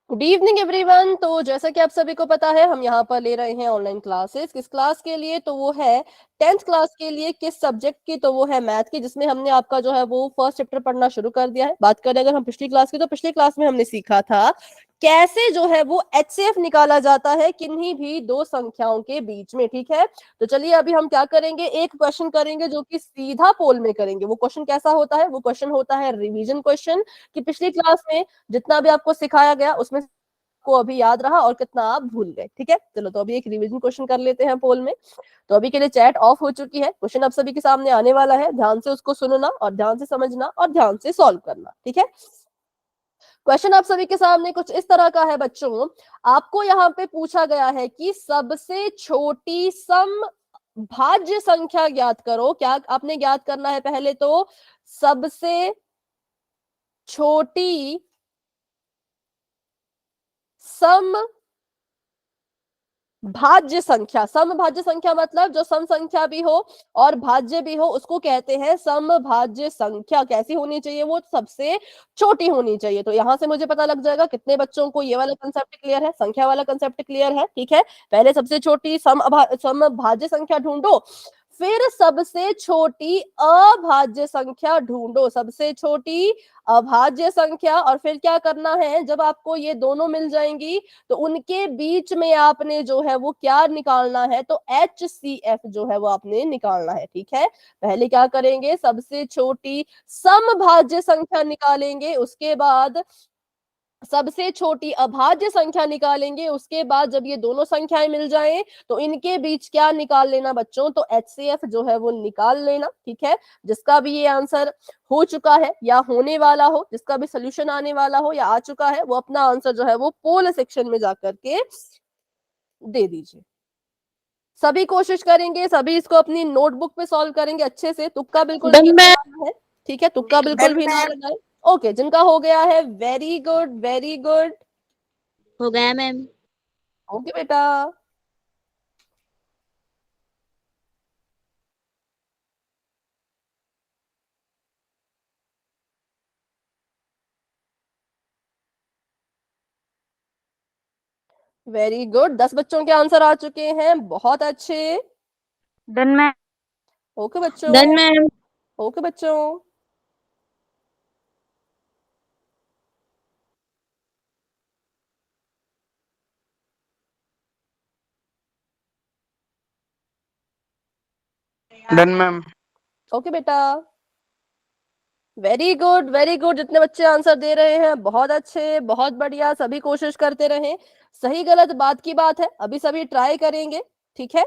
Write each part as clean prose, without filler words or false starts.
Good evening everyone. तो जैसा कि आप सभी को पता है, हम यहाँ पर ले रहे हैं ऑनलाइन क्लासेस। किस क्लास के लिए? तो वो है 10th क्लास के लिए। किस सब्जेक्ट की? तो वो है मैथ की, जिसमें हमने आपका जो है वो फर्स्ट चैप्टर पढ़ना शुरू कर दिया है। बात करें अगर हम पिछली क्लास की, तो पिछली क्लास में हमने सीखा था कैसे जो है वो एचसीएफ निकाला जाता है किन्हीं भी दो संख्याओं के बीच में। ठीक है, तो चलिए अभी हम क्या करेंगे, एक क्वेश्चन करेंगे जो कि सीधा पोल में करेंगे। वो क्वेश्चन कैसा होता है? वो क्वेश्चन होता है रिवीजन क्वेश्चन, कि पिछली क्लास में जितना भी आपको सिखाया गया उसमें को अभी याद रहा और कितना आप भूल गए। ठीक है, चलो तो अभी एक रिवीजन क्वेश्चन कर लेते हैं पोल में। तो अभी के लिए चैट ऑफ हो चुकी है। क्वेश्चन आप सभी के सामने आने वाला है, ध्यान से उसको सुनना और ध्यान से समझना और ध्यान से सॉल्व करना। ठीक है, क्वेश्चन आप सभी के सामने कुछ इस तरह का है बच्चों। आपको यहाँ पे पूछा गया है कि सबसे छोटी सम भाज्य संख्या ज्ञात करो। क्या आपने ज्ञात करना है? पहले तो सबसे छोटी सम भाज्य संख्या। सम भाज्य संख्या मतलब जो सम संख्या भी हो और भाज्य भी हो, उसको कहते हैं सम भाज्य संख्या। कैसी होनी चाहिए? वो सबसे छोटी होनी चाहिए। तो यहां से मुझे पता लग जाएगा कितने बच्चों को ये वाला कंसेप्ट क्लियर है, संख्या वाला कंसेप्ट क्लियर है। ठीक है, पहले सबसे छोटी सम भाज्य संख्या ढूंढो, फिर सबसे छोटी अभाज्य संख्या ढूंढो। सबसे छोटी अभाज्य संख्या, और फिर क्या करना है, जब आपको ये दोनों मिल जाएंगी तो उनके बीच में आपने जो है वो क्या निकालना है, तो HCF जो है वो आपने निकालना है। ठीक है, पहले क्या करेंगे, सबसे छोटी समभाज्य संख्या निकालेंगे, उसके बाद सबसे छोटी अभाज्य संख्या निकालेंगे, उसके बाद जब ये दोनों संख्याएं मिल जाएं तो इनके बीच क्या निकाल लेना बच्चों, तो HCF जो है वो निकाल लेना। ठीक है, जिसका भी ये आंसर हो चुका है या होने वाला हो, जिसका भी सोल्यूशन आने वाला हो या आ चुका है, वो अपना आंसर जो है वो पोल सेक्शन में जाकर के दे दीजिए। सभी कोशिश करेंगे, सभी इसको अपनी नोटबुक पे सॉल्व करेंगे अच्छे से। तुक्का बिल्कुल भी डन नहीं मैम। लगाना है। ठीक है, तुक्का बिल्कुल भी ना लगाए। ओके, जिनका हो गया है वेरी गुड, वेरी गुड। हो गया मैम। ओके बेटा, वेरी गुड। 10 बच्चों के आंसर आ चुके हैं, बहुत अच्छे। Done ma'am. ओके बच्चों, डन मैम। ओके बच्चों। Done ma'am. ओके बेटा, वेरी गुड, वेरी गुड। जितने बच्चे आंसर दे रहे हैं बहुत अच्छे, बहुत बढ़िया। सभी कोशिश करते रहें। सही गलत बात की बात है, अभी सभी ट्राई करेंगे। ठीक है,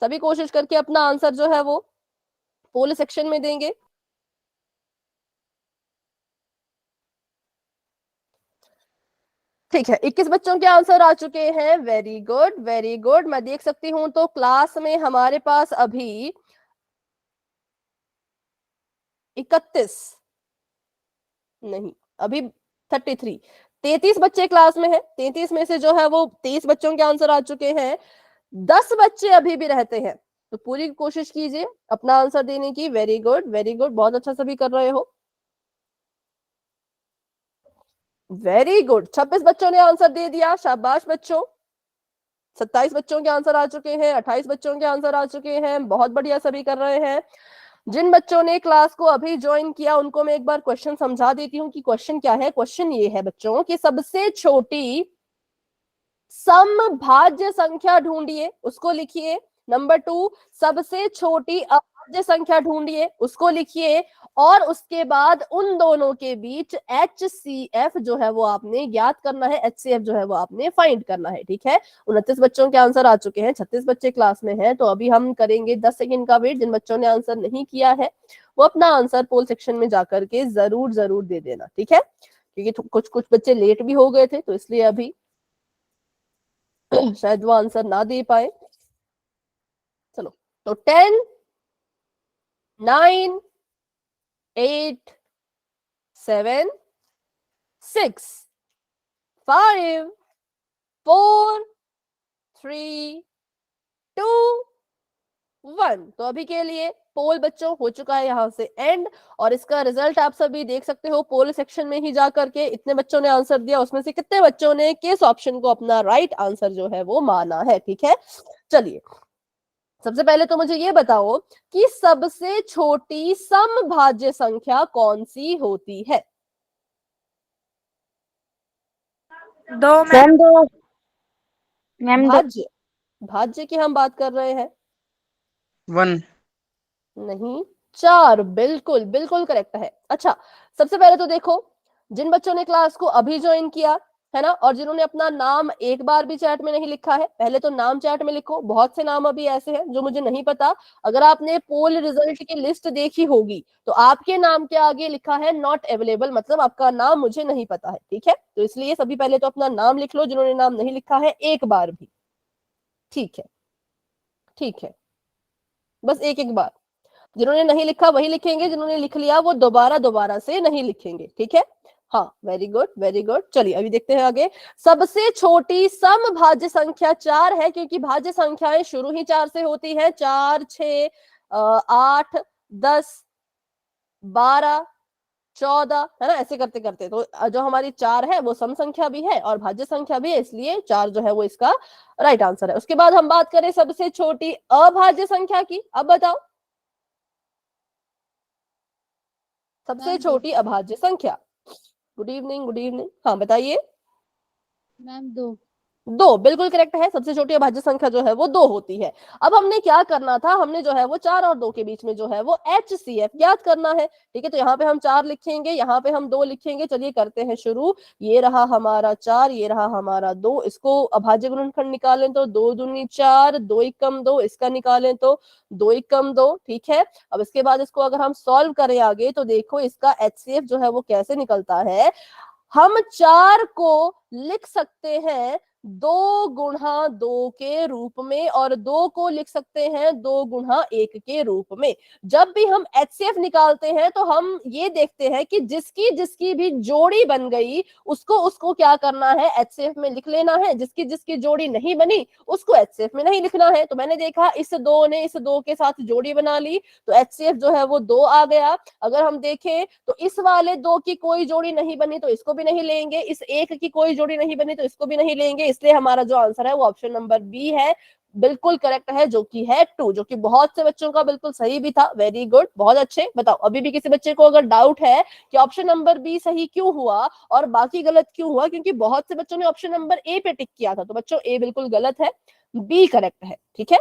सभी कोशिश करके अपना आंसर जो है वो पोल सेक्शन में देंगे। ठीक है, 21 बच्चों के आंसर आ चुके हैं। Very good, very good. मैं देख सकती हूं तो क्लास में हमारे पास अभी 31 नहीं, अभी 33 33 बच्चे क्लास में है। 33 में से जो है वो 23 बच्चों के आंसर आ चुके हैं। 10 बच्चे अभी भी रहते हैं, तो पूरी कोशिश कीजिए अपना आंसर देने की। वेरी गुड, वेरी गुड, बहुत अच्छा सभी कर रहे हो। वेरी गुड, 26 बच्चों ने आंसर दे दिया, शाबाश बच्चों। 27 बच्चों के आंसर आ चुके हैं, 28 बच्चों के आंसर आ चुके हैं, बहुत बढ़िया सभी कर रहे हैं। जिन बच्चों ने क्लास को अभी ज्वाइन किया उनको मैं एक बार क्वेश्चन समझा देती हूँ कि क्वेश्चन क्या है। क्वेश्चन ये है बच्चों कि सबसे छोटी समभाज्य संख्या ढूंढिए, उसको लिखिए। नंबर 2, सबसे छोटी अभाज्य संख्या ढूंढिए, उसको लिखिए। और उसके बाद उन दोनों के बीच HCF जो है वो आपने ज्ञात करना है, HCF जो है वो आपने फाइंड करना है। ठीक है, 29 बच्चों के आंसर आ चुके हैं, 36 बच्चे क्लास में हैं। तो अभी हम करेंगे 10 सेकंड का वेट। जिन बच्चों ने आंसर नहीं किया है वो अपना आंसर पोल सेक्शन में जाकर के जरूर जरूर दे देना। ठीक है, क्योंकि कुछ कुछ बच्चे लेट भी हो गए थे, तो इसलिए अभी शायद वो आंसर ना दे पाए। चलो, तो 10, 9, 8, 7, 6, 5, 4, 3, 2, 1। तो अभी के लिए पोल बच्चों हो चुका है यहाँ से एंड, और इसका रिजल्ट आप सभी देख सकते हो पोल सेक्शन में ही जा करके। इतने बच्चों ने आंसर दिया, उसमें से कितने बच्चों ने किस ऑप्शन को अपना राइट आंसर जो है वो माना है। ठीक है, चलिए सबसे पहले तो मुझे ये बताओ कि सबसे छोटी समभाज्य संख्या कौन सी होती है। 2 मैम। 2 मैम। 2 भाज्य, भाज्य की हम बात कर रहे हैं। 1 नहीं, 4। बिल्कुल बिल्कुल करेक्ट है। अच्छा, सबसे पहले तो देखो, जिन बच्चों ने क्लास को अभी ज्वाइन किया है ना, और जिन्होंने अपना नाम एक बार भी चैट में नहीं लिखा है, पहले तो नाम चैट में लिखो। बहुत से नाम अभी ऐसे हैं जो मुझे नहीं पता। अगर आपने पोल रिजल्ट की लिस्ट देखी होगी तो आपके नाम के आगे लिखा है नॉट अवेलेबल, मतलब आपका नाम मुझे नहीं पता है। ठीक है, तो इसलिए सभी पहले तो अपना नाम लिख लो जिन्होंने नाम नहीं लिखा है एक बार भी। ठीक है, ठीक है, बस एक एक बार। जिन्होंने नहीं लिखा वही लिखेंगे, जिन्होंने लिख लिया वो दोबारा दोबारा से नहीं लिखेंगे। ठीक है, हाँ, वेरी गुड वेरी गुड। चलिए अभी देखते हैं आगे। सबसे छोटी समभाज्य संख्या 4 है, क्योंकि भाज्य संख्याएं शुरू ही 4 से होती है। 4, 6, 8, 10, 12, 14, है ना, ऐसे करते करते तो जो हमारी 4 है वो सम संख्या भी है और भाज्य संख्या भी है, इसलिए 4 जो है वो इसका राइट आंसर है। उसके बाद हम बात करें सबसे छोटी अभाज्य संख्या की। अब बताओ सबसे मैम, छोटी अभाज्य संख्या। Good evening, good evening. हाँ बताइए। मैम 2। 2 बिल्कुल करेक्ट है। सबसे छोटी अभाज्य संख्या जो है वो 2 होती है। अब हमने क्या करना था, हमने जो है वो 4 और 2 के बीच में जो है वो HCF ज्ञात करना है। ठीक है, तो यहाँ पे हम 4 लिखेंगे, यहाँ पे हम 2 लिखेंगे। चलिए करते हैं शुरू। ये रहा हमारा 4, ये रहा हमारा 2। इसको अभाज्य गुणनखंड निकालें तो 2 दूनी 4, 2 एकम 2। इसका निकालें तो 2 एकम 2। ठीक है, अब इसके बाद इसको अगर हम सॉल्व करें आगे तो देखो इसका HCF जो है वो कैसे निकलता है। हम 4 को लिख सकते हैं 2 गुणा 2 के रूप में, और 2 को लिख सकते हैं 2 गुणा 1 के रूप में। जब भी हम HCF निकालते हैं तो हम ये देखते हैं कि जिसकी जिसकी भी जोड़ी बन गई उसको उसको क्या करना है, HCF में लिख लेना है। जिसकी जिसकी जोड़ी नहीं बनी उसको HCF में नहीं लिखना है। तो मैंने देखा इस 2 ने इस 2 के साथ जोड़ी बना ली तो HCF जो है वो 2 आ गया। अगर हम देखें तो इस वाले 2 की कोई जोड़ी नहीं बनी तो इसको भी नहीं लेंगे, इस 1 की कोई जोड़ी नहीं बनी तो इसको भी नहीं लेंगे, इसलिए हमारा जो आंसर है वो ऑप्शन नंबर बी है। बिल्कुल करेक्ट है, जो कि है 2, जो कि बहुत से बच्चों का बिल्कुल सही भी था। वेरी गुड, बहुत अच्छे। बताओ अभी भी किसी बच्चे को अगर डाउट है कि ऑप्शन नंबर बी सही क्यों हुआ और बाकी गलत क्यों हुआ, क्योंकि बहुत से बच्चों ने ऑप्शन नंबर ए पे टिक किया था, तो बच्चों ए बिल्कुल गलत है, बी करेक्ट है। ठीक है,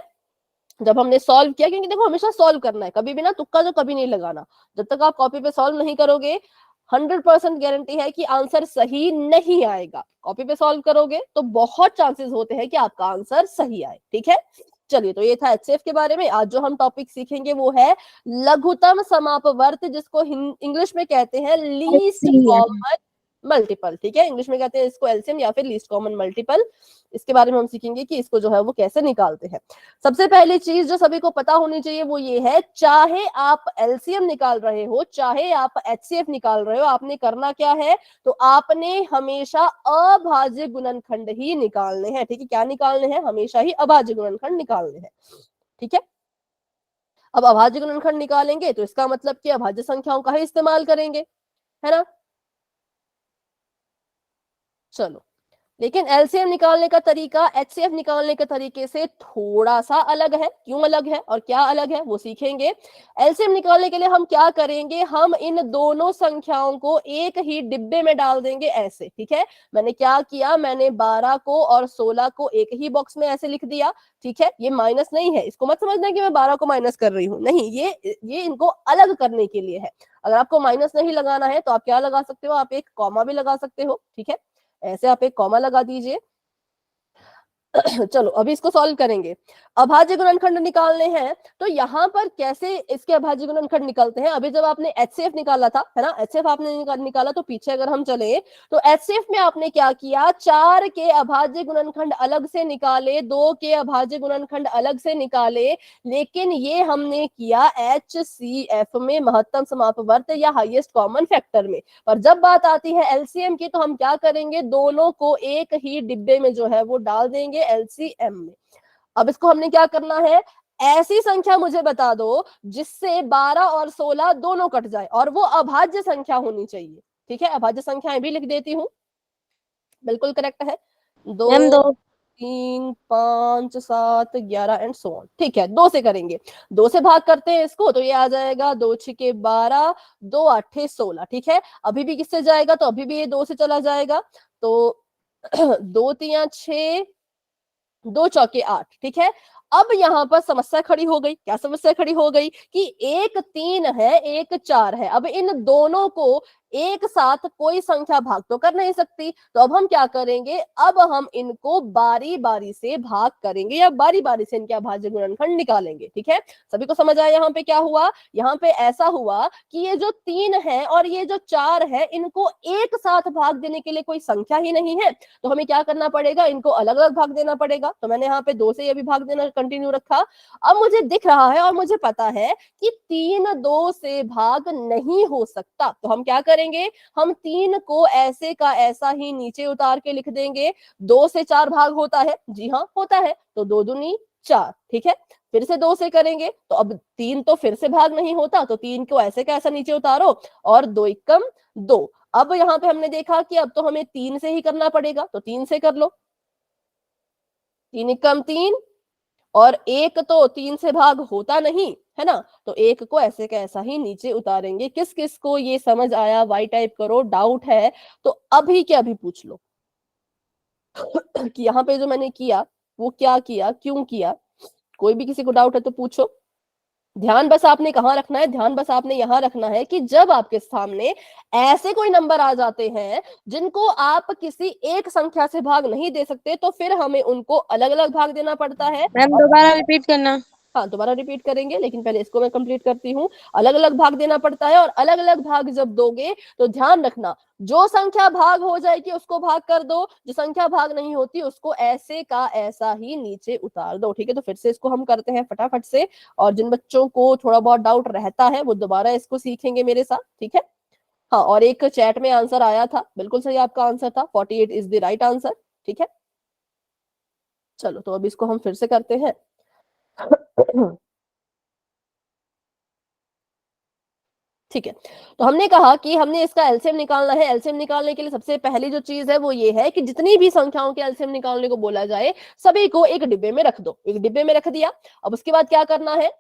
जब हमने सॉल्व किया, क्योंकि देखो हमेशा सॉल्व करना है, कभी भी ना तुक्का जो कभी नहीं लगाना। जब तक आप कॉपी पे सॉल्व नहीं करोगे 100% गारंटी है कि आंसर सही नहीं आएगा। कॉपी पे सॉल्व करोगे तो बहुत चांसेस होते हैं कि आपका आंसर सही आए। ठीक है, चलिए तो ये था HCF के बारे में। आज जो हम टॉपिक सीखेंगे वो है लघुत्तम समापवर्त, जिसको इंग्लिश में कहते हैं लीस्ट कॉमन मल्टीपल। ठीक है, इंग्लिश में कहते हैं इसको एलसीएम या फिर लीस्ट कॉमन मल्टीपल। इसके बारे में हम सीखेंगे कि इसको जो है वो कैसे निकालते हैं। सबसे पहली चीज जो सभी को पता होनी चाहिए वो ये है, चाहे आप एलसीएम निकाल रहे हो चाहे आप HCF निकाल रहे हो, आपने करना क्या है, तो आपने हमेशा अभाज्य गुणनखंड ही निकालने हैं। ठीक है, क्या निकालने हैं, हमेशा ही अभाज्य गुणनखंड निकालने हैं। ठीक है, अब अभाज्य गुणनखंड निकालेंगे तो इसका मतलब कि अभाज्य संख्याओं का ही इस्तेमाल करेंगे, है ना। चलो, लेकिन एलसीएम निकालने का तरीका HCF निकालने के तरीके से थोड़ा सा अलग है। क्यों अलग है और क्या अलग है वो सीखेंगे। एलसीएम निकालने के लिए हम क्या करेंगे, हम इन दोनों संख्याओं को एक ही डिब्बे में डाल देंगे ऐसे। ठीक है, मैंने क्या किया, मैंने 12 को और 16 को एक ही बॉक्स में ऐसे लिख दिया। ठीक है, ये माइनस नहीं है, इसको मत समझना कि मैं 12 को माइनस कर रही हूँ, नहीं, ये इनको अलग करने के लिए है। अगर आपको माइनस नहीं लगाना है तो आप क्या लगा सकते हो, आप एक कॉमा भी लगा सकते हो। ठीक है, ऐसे आप एक कॉमा लगा दीजिए। चलो अभी इसको सॉल्व करेंगे। अभाज्य गुणनखंड निकालने हैं तो यहाँ पर कैसे इसके अभाज्य गुणनखंड निकलते हैं। अभी जब आपने HCF निकाला था, है ना, HCF आपने निकाला तो पीछे अगर हम चले तो HCF में आपने क्या किया, 4 के अभाज्य गुणनखंड अलग से निकाले, 2 के अभाज्य गुणनखंड अलग से निकाले, लेकिन ये हमने किया HCF में, महत्तम समापवर्त या हाईएस्ट कॉमन फैक्टर में। पर जब बात आती है LCM की तो हम क्या करेंगे, दोनों को एक ही डिब्बे में जो है वो डाल देंगे LCM में। अब इसको हमने क्या करना है, ऐसी संख्या मुझे बता दो जिससे 12 और 16 दोनों कट जाए, और वो अभाज्य संख्या होनी चाहिए। ठीक है, अभाज्य संख्याएं भी लिख देती हूँ, बिल्कुल करेक्ट है। मैम 2, दो। 3, 5, 7, 11 एंड सो ऑन। ठीक है, 2 से करेंगे, 2 से भाग करते हैं इसको, तो ये आ जाएगा 2 छके 12, 2 आठे 16। ठीक है, अभी भी किससे जाएगा, तो अभी भी ये 2 से चला जाएगा, तो 2 तिया 6, 2 चौके 8। ठीक है, अब यहाँ पर समस्या खड़ी हो गई। क्या समस्या खड़ी हो गई कि एक 3 है, एक 4 है। अब इन दोनों को एक साथ कोई संख्या भाग तो कर नहीं सकती, तो अब हम क्या करेंगे, अब हम इनको बारी बारी से भाग करेंगे, या बारी बारी से इनके अभाज्य गुणनखंड निकालेंगे। ठीक है, सभी को समझ आया यहाँ पे क्या हुआ। यहाँ पे ऐसा हुआ कि ये जो 3 है और ये जो 4 है, इनको एक साथ भाग देने के लिए कोई संख्या ही नहीं है, तो हमें क्या करना पड़ेगा, इनको अलग अलग भाग देना पड़ेगा। तो मैंने यहाँ पे 2 से ये भी भाग देना कंटिन्यू रखा। अब मुझे दिख रहा है और मुझे पता है कि 3 2 से भाग नहीं हो सकता, तो हम क्या करेंगे, हम 3 को ऐसे का ऐसा ही नीचे उतार के लिख देंगे। 2 से 4 भाग होता है, जी हाँ होता है, तो 2 दूनी 4। ठीक है, फिर से 2 से करेंगे, तो अब 3 तो फिर से भाग नहीं होता, तो 3 को ऐसे का ऐसा नीचे उतारो, और 2 एकम 2। अब यहाँ पे हमने देखा कि अब तो हमें 3 से ही करना पड़ेगा, तो 3 से कर लो, 3 एकम 3, और एक तो 3 से भाग होता नहीं है ना, तो एक को ऐसे का ऐसा ही नीचे उतारेंगे। किस किस को ये समझ आया, वाई टाइप करो, डाउट है तो अभी के अभी पूछ लो कि यहाँ पे जो मैंने किया वो क्या किया, क्यों किया। कोई भी किसी को डाउट है तो पूछो। ध्यान बस आपने कहाँ रखना है, ध्यान बस आपने यहाँ रखना है कि जब आपके सामने ऐसे कोई नंबर आ जाते हैं जिनको आप किसी एक संख्या से भाग नहीं दे सकते, तो फिर हमें उनको अलग अलग भाग देना पड़ता है। मैम और दोबारा रिपीट करना। हाँ, दोबारा रिपीट करेंगे, लेकिन पहले इसको मैं कंप्लीट करती हूँ। अलग अलग भाग देना पड़ता है, और अलग अलग भाग जब दोगे तो ध्यान रखना, जो संख्या भाग हो जाएगी उसको भाग कर दो, जो संख्या भाग नहीं होती उसको ऐसे का ऐसा ही नीचे उतार दो। ठीक है, तो फिर से इसको हम करते हैं फटाफट से, और जिन बच्चों को थोड़ा बहुत डाउट रहता है वो दोबारा इसको सीखेंगे मेरे साथ। ठीक है, हाँ, और एक चैट में आंसर आया था, बिल्कुल सही आपका आंसर था, 48 इज द राइट आंसर। ठीक है, चलो तो अब इसको हम फिर से करते हैं। ठीक है, तो हमने कहा कि हमने इसका एलसीएम निकालना है। एलसीएम निकालने के लिए सबसे पहली जो चीज है वो ये है कि जितनी भी संख्याओं के एलसीएम निकालने को बोला जाए, सभी को एक डिब्बे में रख दो। एक डिब्बे में रख दिया, अब उसके बाद क्या करना है,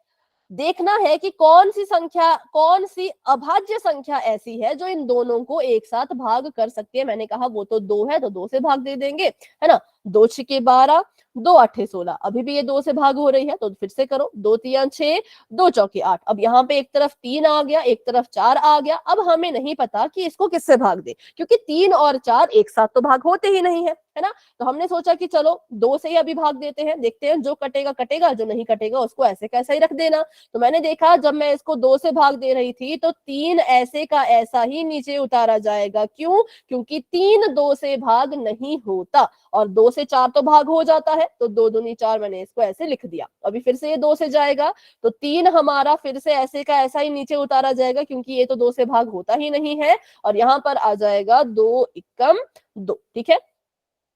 देखना है कि कौन सी संख्या, कौन सी अभाज्य संख्या ऐसी है जो इन दोनों को एक साथ भाग कर सकती है। मैंने कहा वो तो 2 है, तो 2 से भाग दे देंगे, है ना। 2 छके 12, 2 आठे 16। अभी भी ये 2 से भाग हो रही है, तो फिर से करो, 2 तिया 6, 2 चौके 8। अब यहाँ पे एक तरफ 3 आ गया, एक तरफ 4 आ गया। अब हमें नहीं पता कि इसको किससे भाग दे, क्योंकि 3 और 4 एक साथ तो भाग होते ही नहीं है ना। तो हमने सोचा कि चलो 2 से ही अभी भाग देते हैं, देखते हैं जो कटेगा कटेगा, जो नहीं कटेगा उसको ऐसे कैसा ही रख देना। तो मैंने देखा जब मैं इसको 2 से भाग दे रही थी तो 3 ऐसे का ऐसा ही नीचे उतारा जाएगा। क्यों? क्योंकि 3 2 से भाग नहीं होता, और 2 से 4 तो भाग हो जाता है, तो 2 दूनी 4 मैंने इसको ऐसे लिख दिया। अभी फिर से ये 2 से जाएगा, तो 3 हमारा फिर से ऐसे का ऐसा ही नीचे उतारा जाएगा, क्योंकि ये तो 2 से भाग होता ही नहीं है, और यहाँ पर आ जाएगा 2 एकम 2। ठीक है,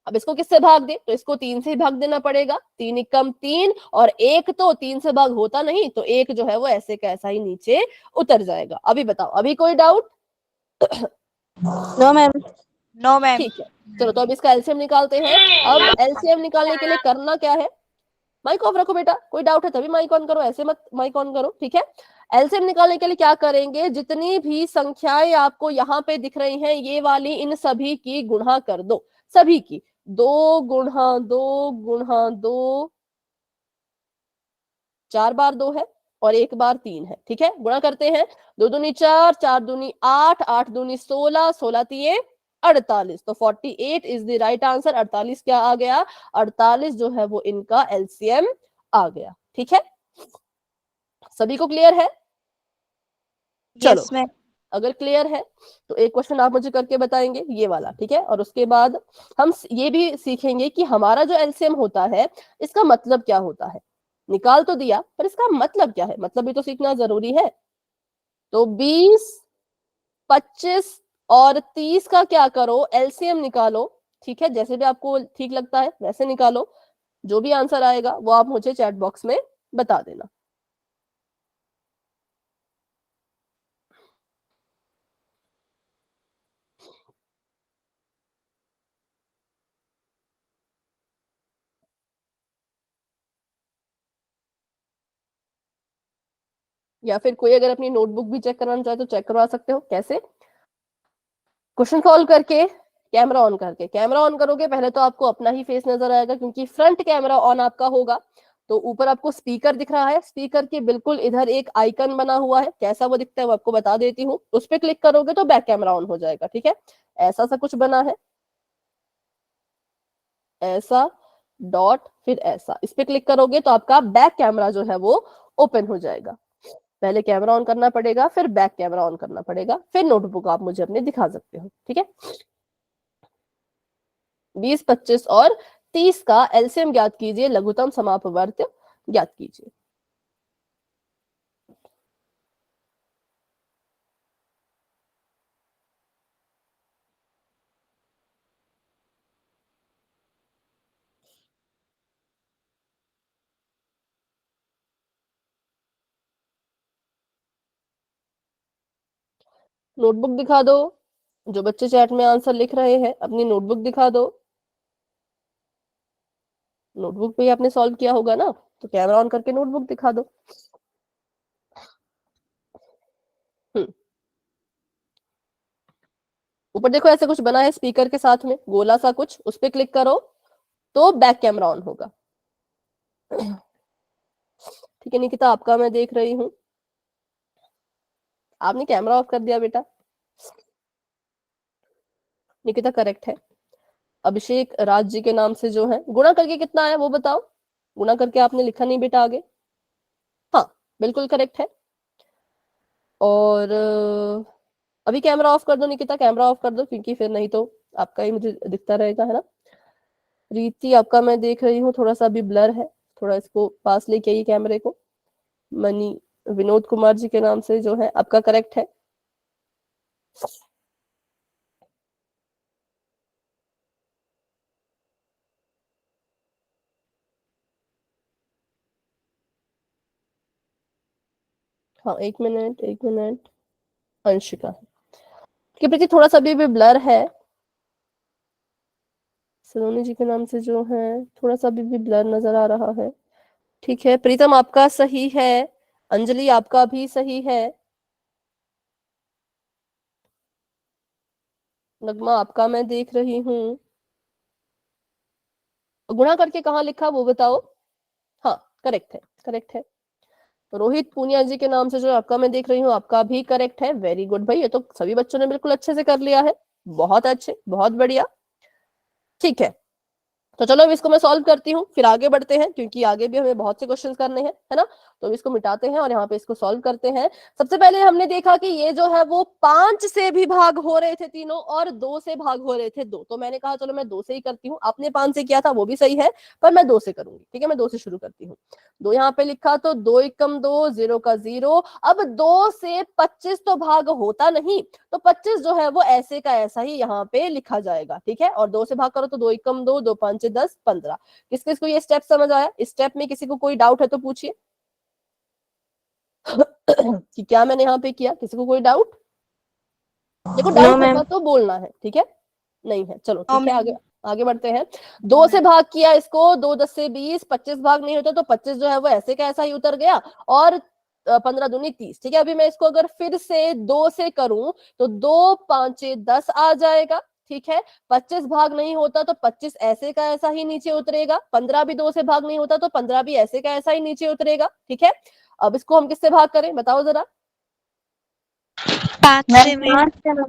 अब इसको किससे भाग दे, तो इसको 3 से ही भाग देना पड़ेगा। 3 एकम 3, और एक तो 3 से भाग होता नहीं, तो एक जो है वो ऐसे का ऐसा ही नीचे उतर जाएगा। अभी बताओ, अभी कोई doubt? No ma'am. No ma'am. ठीक है, चलो तो अब इसका एलसीएम निकालते हैं। अब एलसीएम निकालने के लिए करना क्या है, माइक ऑफ रखो बेटा, कोई डाउट है तभी माइक ऑन करो, ऐसे मत माइक ऑन करो। ठीक है, एलसीएम निकालने के लिए क्या करेंगे, जितनी भी संख्याएं आपको यहाँ पे दिख रही हैं ये वाली, इन सभी की गुणा कर दो, सभी की। 2 गुणा 2 गुणा 2, 4 बार 2 है और 1 बार 3 है। ठीक है, गुणा करते हैं, 2 दूनी 4, 4 दूनी 8, 8 दूनी 16, 16 तिये 48। तो 48 इज द राइट आंसर। 48 क्या आ गया, 48 जो है वो इनका एलसीएम आ गया। ठीक है, सभी को क्लियर है? चलो, यस मैम। अगर क्लियर है तो एक क्वेश्चन आप मुझे करके बताएंगे, ये वाला। ठीक है, और उसके बाद हम ये भी सीखेंगे कि हमारा जो एलसीएम होता है इसका मतलब क्या होता है। निकाल तो दिया, पर इसका मतलब क्या है, मतलब भी तो सीखना जरूरी है। तो 20, 25 और 30 का क्या करो, एलसीएम निकालो। ठीक है, जैसे भी आपको ठीक लगता है वैसे निकालो। जो भी आंसर आएगा वो आप मुझे चैट बॉक्स में बता देना। या फिर कोई अगर अपनी नोटबुक भी चेक करवाना चाहे तो चेक करवा सकते हो। कैसे? क्वेश्चन सॉल्व करके कैमरा ऑन करके, कैमरा ऑन करोगे पहले तो आपको अपना ही फेस नजर आएगा क्योंकि फ्रंट कैमरा ऑन आपका होगा। तो ऊपर आपको स्पीकर दिख रहा है, स्पीकर के बिल्कुल इधर एक आइकन बना हुआ है, कैसा वो दिखता है वो आपको बता देती हूँ। उस पर क्लिक करोगे तो बैक कैमरा ऑन हो जाएगा। ठीक है, ऐसा सा कुछ बना है, ऐसा डॉट फिर ऐसा, इस पे क्लिक करोगे तो आपका बैक कैमरा जो है वो ओपन हो जाएगा। पहले कैमरा ऑन करना पड़ेगा, फिर बैक कैमरा ऑन करना पड़ेगा, फिर नोटबुक आप मुझे अपने दिखा सकते हो। ठीक है, 20, 25 और 30 का एलसीएम ज्ञात कीजिए, लघुत्तम समापवर्त ज्ञात कीजिए। नोटबुक दिखा दो, जो बच्चे चैट में आंसर लिख रहे हैं अपनी नोटबुक दिखा दो। नोटबुक पे ही आपने सॉल्व किया होगा ना, तो कैमरा ऑन करके नोटबुक दिखा दो। ऊपर देखो ऐसे कुछ बना है स्पीकर के साथ में गोला सा कुछ, उस पर क्लिक करो तो बैक कैमरा ऑन होगा। ठीक है निकिता, आपका मैं देख रही हूँ, आपने कैमरा ऑफ कर दिया बेटा। निकिता करेक्ट है। अभिषेक राज जी के नाम से जो है, गुणा करके कितना आया वो बताओ। गुणा करके आपने लिखा नहीं बेटा आगे। हाँ बिल्कुल करेक्ट है। और अभी कैमरा ऑफ कर दो निकिता, कैमरा ऑफ कर दो क्योंकि फिर नहीं तो आपका ही मुझे दिखता रहेगा, है ना। रीति आपका मैं देख रही हूँ थोड़ा सा अभी ब्लर है, थोड़ा इसको पास लेके आइए कैमरे को। मनी विनोद कुमार जी के नाम से जो है आपका करेक्ट है। हाँ एक मिनट एक मिनट, अंशिका के प्रति थोड़ा सा अभी भी ब्लर है। सलोनी जी के नाम से जो है थोड़ा सा अभी भी ब्लर नजर आ रहा है। ठीक है, प्रीतम आपका सही है, अंजलि आपका भी सही है, नगमा आपका मैं देख रही हूँ। गुणा करके कहाँ लिखा वो बताओ। हाँ करेक्ट है, करेक्ट है। रोहित पूनिया जी के नाम से जो आपका मैं देख रही हूँ आपका भी करेक्ट है। वेरी गुड भाई, ये तो सभी बच्चों ने बिल्कुल अच्छे से कर लिया है, बहुत अच्छे, बहुत बढ़िया। ठीक है, तो चलो अब इसको मैं सॉल्व करती हूँ फिर आगे बढ़ते हैं क्योंकि आगे भी हमें बहुत से क्वेश्चंस करने हैं, है ना। तो इसको मिटाते हैं और यहाँ पे इसको सॉल्व करते हैं। सबसे पहले हमने देखा कि ये जो है वो 5 से भी भाग हो रहे थे तीनों और 2 से भाग हो रहे थे 2, तो मैंने कहा चलो मैं 2 से ही करती हूँ। आपने 5 से किया था वो भी सही है, पर मैं 2 से करूंगी। ठीक है, मैं 2 से शुरू करती हूँ। 2 यहाँ पे लिखा तो 2 एकम 2, 0 का 0। अब 2 से 25 तो भाग होता नहीं, तो 25 जो है वो ऐसे का ऐसा ही यहाँ पे लिखा जाएगा। ठीक है, और 2 से भाग करो तो 2 एकम 2, 2 5 10 15। किस किस को ये स्टेप समझ आया? इस स्टेप में किसी को कोई डाउट है तो पूछिए। कि क्या मैंने यहाँ पे किया, किसी को कोई डाउट? देखो नो डाउट मैम। होगा तो बोलना है, ठीक है। नहीं है, चलो नो ठीक है, मैम। आगे आगे बढ़ते हैं। 2 से भाग किया इसको, 2 10 से 20, 25 भाग नहीं होता तो 25 जो है वो ऐसे का ऐसा ही उतर गया। और 15 दूनी 30। ठीक है, अभी मैं इसको अगर फिर से 2 से करूं तो 2 5 10 आ जाएगा। ठीक है, 25 भाग नहीं होता तो 25 ऐसे का ऐसा ही नीचे उतरेगा। 15 भी 2 से भाग नहीं होता तो 15 भी ऐसे का ऐसा ही नीचे उतरेगा। ठीक है, अब इसको हम किससे भाग करें बताओ जरा। 5 से मैम।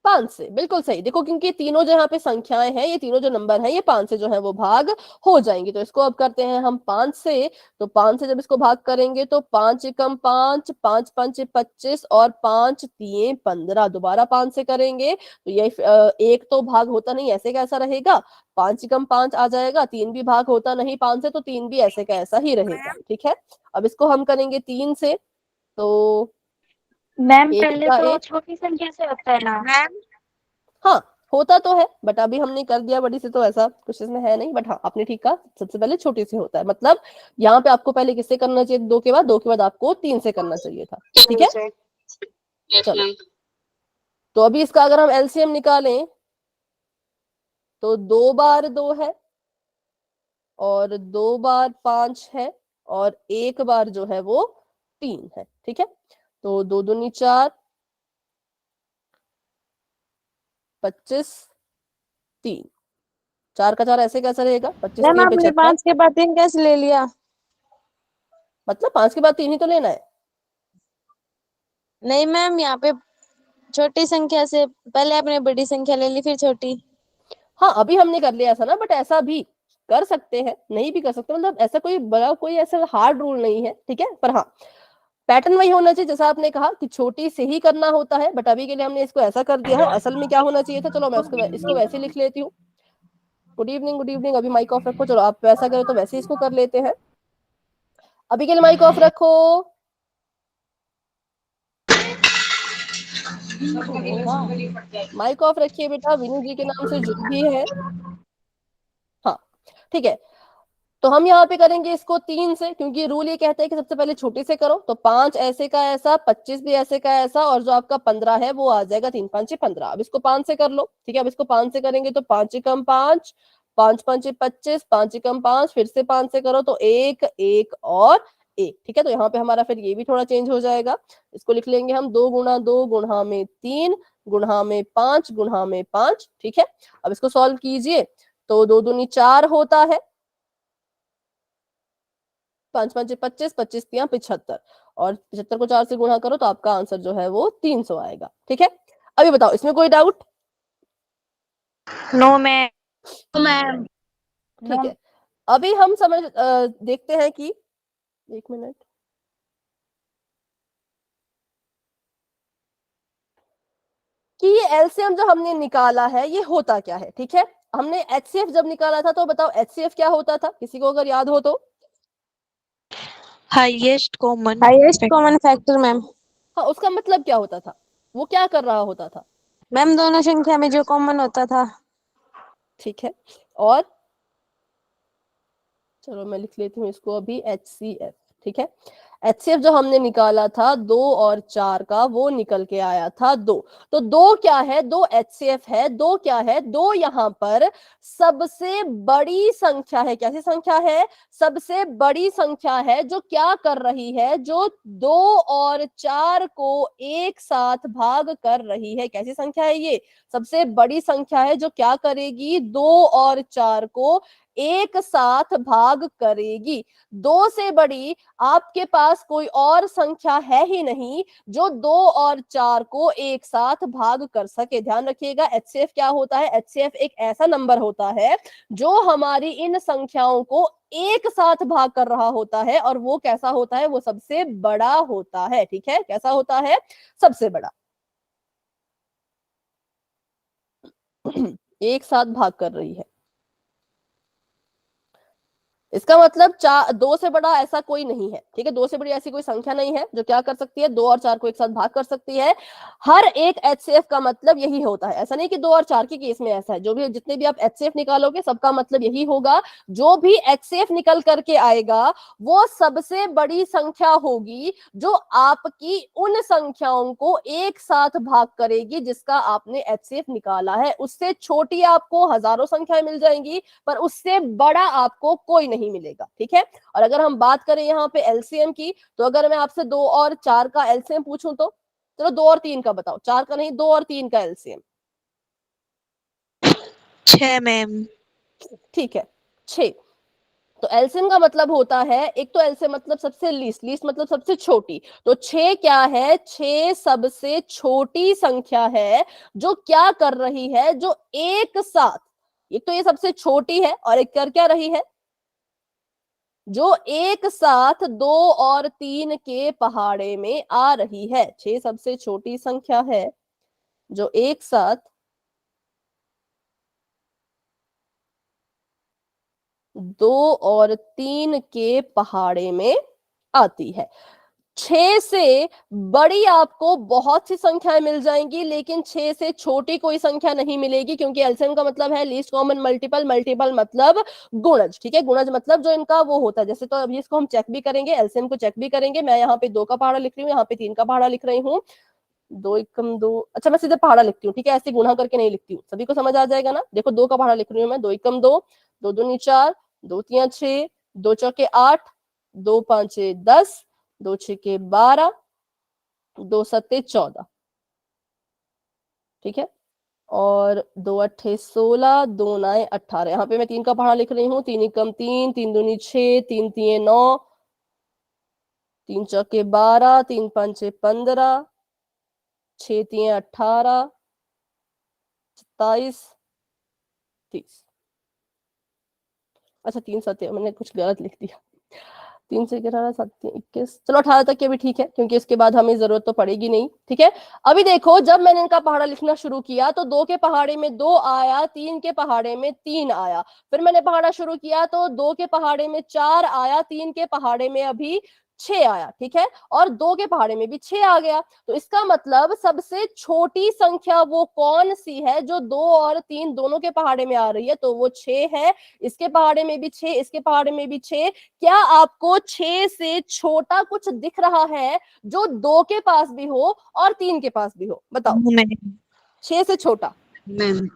5 से, बिल्कुल सही। देखो क्योंकि तीनों जो यहाँ पे संख्याएं हैं, ये तीनों जो नंबर हैं ये 5 से जो है वो भाग हो जाएंगी। तो इसको अब करते हैं हम 5 से। तो 5 से जब इसको भाग करेंगे तो 5 एकम 5, 5 5 25 और 5 3 15। दोबारा 5 से करेंगे तो ये एक तो भाग होता नहीं, ऐसे का ऐसा रहेगा। 5 एकम 5 आ जाएगा, 3 भी भाग होता नहीं 5 से तो 3 भी ऐसे का ऐसा ही रहेगा। ठीक है, अब इसको हम करेंगे 3 से। तो मैम एक पहले का तो एक, छोटी संख्या से होता है ना मैम। हाँ होता तो है बट अभी हमने कर दिया बड़ी से, तो ऐसा कुछ इसमें है नहीं। बट हाँ, आपने ठीक कहा, सबसे पहले छोटी से होता है, मतलब यहाँ पे आपको पहले किससे करना चाहिए, 2 के बाद, 2 के बाद आपको 3 से करना चाहिए था। ठीक है, चलो। तो अभी इसका अगर हम एलसीएम निकालें तो 2 बार 2 है और 2 बार 5 है और 1 बार जो है वो 3 है। ठीक है, तो 2 दूनी 4, 25, 3, 4 का 4 ऐसे कैसे रहेगा, 25 मैम 3 आपने 75, 5 के बाद 3 कैसे ले लिया? मतलब 5 के बाद 3 ही तो लेना है। नहीं मैम, यहाँ पे छोटी संख्या से पहले आपने बड़ी संख्या ले ली फिर छोटी। हाँ, अभी हमने कर लिया ऐसा ना, बट ऐसा भी कर सकते हैं, नहीं भी कर सकते, मतलब ऐसा कोई बड़ा कोई ऐसा हार्ड रूल नहीं है। ठीक है, पर हाँ पैटर्न वही होना चाहिए जैसा आपने कहा कि छोटी से ही करना होता है, बट अभी के लिए हमने इसको ऐसा कर दिया है। असल में क्या होना चाहिए था, चलो मैं इसको वैसे लिख लेती हूँ। Good evening, good evening. अभी माइक ऑफ रखो, चलो आप वैसा करो तो वैसे इसको कर लेते हैं। अभी के लिए माइक ऑफ रखो। माइक ऑफ रखिए बेटा, विनू जी के नाम से जो भी है। हाँ, ठीक है। तो हम यहाँ पे करेंगे इसको 3 से, क्योंकि रूल ये कहता है कि सबसे पहले छोटे से करो। तो 5 ऐसे का ऐसा, 25 भी ऐसे का ऐसा, और जो आपका 15 है वो आ जाएगा 3 5 15। अब इसको 5 से कर लो। ठीक है, अब इसको 5 से करेंगे तो 5 कम 5, 5 5 25, 5 कम 5, फिर से 5 से करो तो 1 1 और 1। ठीक है, तो यहाँ पे हमारा फिर ये भी थोड़ा चेंज हो जाएगा। इसको लिख लेंगे हम 2 गुणा 2 गुणा में 3 गुणा में 5 गुणा में 5। ठीक है, अब इसको सॉल्व कीजिए तो 2 दूनी 4 होता है, 5 5 25, 25 तिया 75, और 75 को 4 से गुणा करो तो आपका आंसर जो है वो 300 आएगा। ठीक है, अभी बताओ इसमें कोई डाउट? No ma'am. ठीक है, अभी हम देखते हैं कि, एक मिनट, कि ये एलसीएम जो हमने निकाला है ये होता क्या है। ठीक है, हमने एचसीएफ जब निकाला था तो बताओ एचसीएफ क्या होता था, किसी को अगर याद हो तो? Highest common factor ma'am. हाँ, उसका मतलब क्या होता था, वो क्या कर रहा होता था? मैम दोनों संख्या में जो कॉमन होता था। ठीक है, और चलो मैं लिख लेती हूँ इसको अभी एचसीएफ। ठीक है, एचसीएफ जो हमने निकाला था 2 और 4 का, वो निकल के आया था 2। तो 2 क्या है, 2 एचसीएफ है। 2 क्या है, 2 यहाँ पर सबसे बड़ी संख्या है। कैसी संख्या है? सबसे बड़ी संख्या है जो क्या कर रही है, जो 2 और 4 को एक साथ भाग कर रही है। कैसी संख्या है ये? सबसे बड़ी संख्या है जो क्या करेगी, 2 और 4 को एक साथ भाग करेगी। 2 से बड़ी आपके पास कोई और संख्या है ही नहीं जो 2 और 4 को एक साथ भाग कर सके। ध्यान रखिएगा, एचसीएफ क्या होता है? एचसीएफ एक ऐसा नंबर होता है जो हमारी इन संख्याओं को एक साथ भाग कर रहा होता है, और वो कैसा होता है? वो सबसे बड़ा होता है। ठीक है, कैसा होता है? सबसे बड़ा। एक साथ भाग कर रही है, इसका मतलब 2 से बड़ा ऐसा कोई नहीं है। ठीक है, 2 से बड़ी ऐसी कोई संख्या नहीं है जो क्या कर सकती है, 2 और 4 को एक साथ भाग कर सकती है। हर एक एचसीएफ का मतलब यही होता है। ऐसा नहीं कि 2 और 4 के केस में ऐसा है, जो भी जितने भी आप एचसीएफ निकालोगे सबका मतलब यही होगा। जो भी एचसीएफ निकल करके आएगा वो सबसे बड़ी संख्या होगी जो आपकी उन संख्याओं को एक साथ भाग करेगी जिसका आपने एचसीएफ निकाला है। उससे छोटी आपको हजारों संख्याएं मिल जाएंगी, पर उससे बड़ा आपको कोई नहीं मिलेगा। ठीक है, और अगर हम बात करें यहाँ पे एलसीएम की, तो अगर मैं आपसे 2 और 4 का एलसीएम पूछूं तो चलो 2 और 3 का बताओ, 4 का नहीं, 2 और 3 का एलसीएम। 6 मैम। ठीक है, 6। तो एलसीएम का मतलब होता है, एक तो एलसीएम मतलब सबसे लीस्ट, लीस्ट मतलब सबसे छोटी। तो 6 क्या है? 6 सबसे छोटी संख्या है जो क्या कर रही है, जो एक साथ, एक तो ये सबसे छोटी है और एक कर क्या रही है, जो एक साथ 2 और 3 के पहाड़े में आ रही है। 6 सबसे छोटी संख्या है जो एक साथ 2 और 3 के पहाड़े में आती है। 6 से बड़ी आपको बहुत सी संख्याएं मिल जाएंगी, लेकिन 6 से छोटी कोई संख्या नहीं मिलेगी, क्योंकि एलसीएम का मतलब है लीस्ट कॉमन मल्टीपल, मल्टीपल मतलब गुणज। ठीक है, गुणज मतलब जो इनका वो होता है, जैसे तो अभी इसको हम चेक भी करेंगे, एलसीएम को चेक भी करेंगे। मैं यहाँ पे 2 का पहाड़ा लिख रही हूँ, यहाँ पे 3 का पहाड़ा लिख रही हूँ। 2 एकम 2, अच्छा मैं सीधे पहाड़ा लिखती हूँ, ठीक है, ऐसे गुणा करके नहीं लिखती हूँ, सभी को समझ आ जाएगा ना। देखो 2 का पहाड़ा लिख रही हूँ मैं, 2 एकम 2, 2 दूनी 4, 2 तिया 6, 2 चौके 8, 2 पांचे 10, 2 छके 12, 2 सत्ते 14। ठीक है, और 2 अट्ठे 16, 2 नाए 18। यहाँ पे मैं 3 का पहाड़ा लिख रही हूँ, 3 एकम 3, 3 दूनी 6, 3 तिये 9, 3 चौके 12, 3 पंचे 15, 6 तिये 18, 27, 30। अच्छा 3 सत्ते मैंने कुछ गलत लिख दिया, 3 से 11, 7 21, चलो 18 तक के भी ठीक है, क्योंकि इसके बाद हमें जरूरत तो पड़ेगी नहीं। ठीक है, अभी देखो जब मैंने इनका पहाड़ा लिखना शुरू किया तो 2 के पहाड़े में 2 आया, 3 के पहाड़े में 3 आया, फिर मैंने पहाड़ा शुरू किया तो 2 के पहाड़े में 4 आया, 3 के पहाड़े में अभी 6 आया। ठीक है, और 2 के पहाड़े में भी 6 आ गया। तो इसका मतलब सबसे छोटी संख्या वो कौन सी है जो 2 और 3 दोनों के पहाड़े में आ रही है, तो वो 6 है। इसके पहाड़े में भी 6, इसके पहाड़े में भी 6। क्या आपको 6 से छोटा कुछ दिख रहा है जो 2 के पास भी हो और 3 के पास भी हो? बताओ, नहीं 6 से छोटा ma'am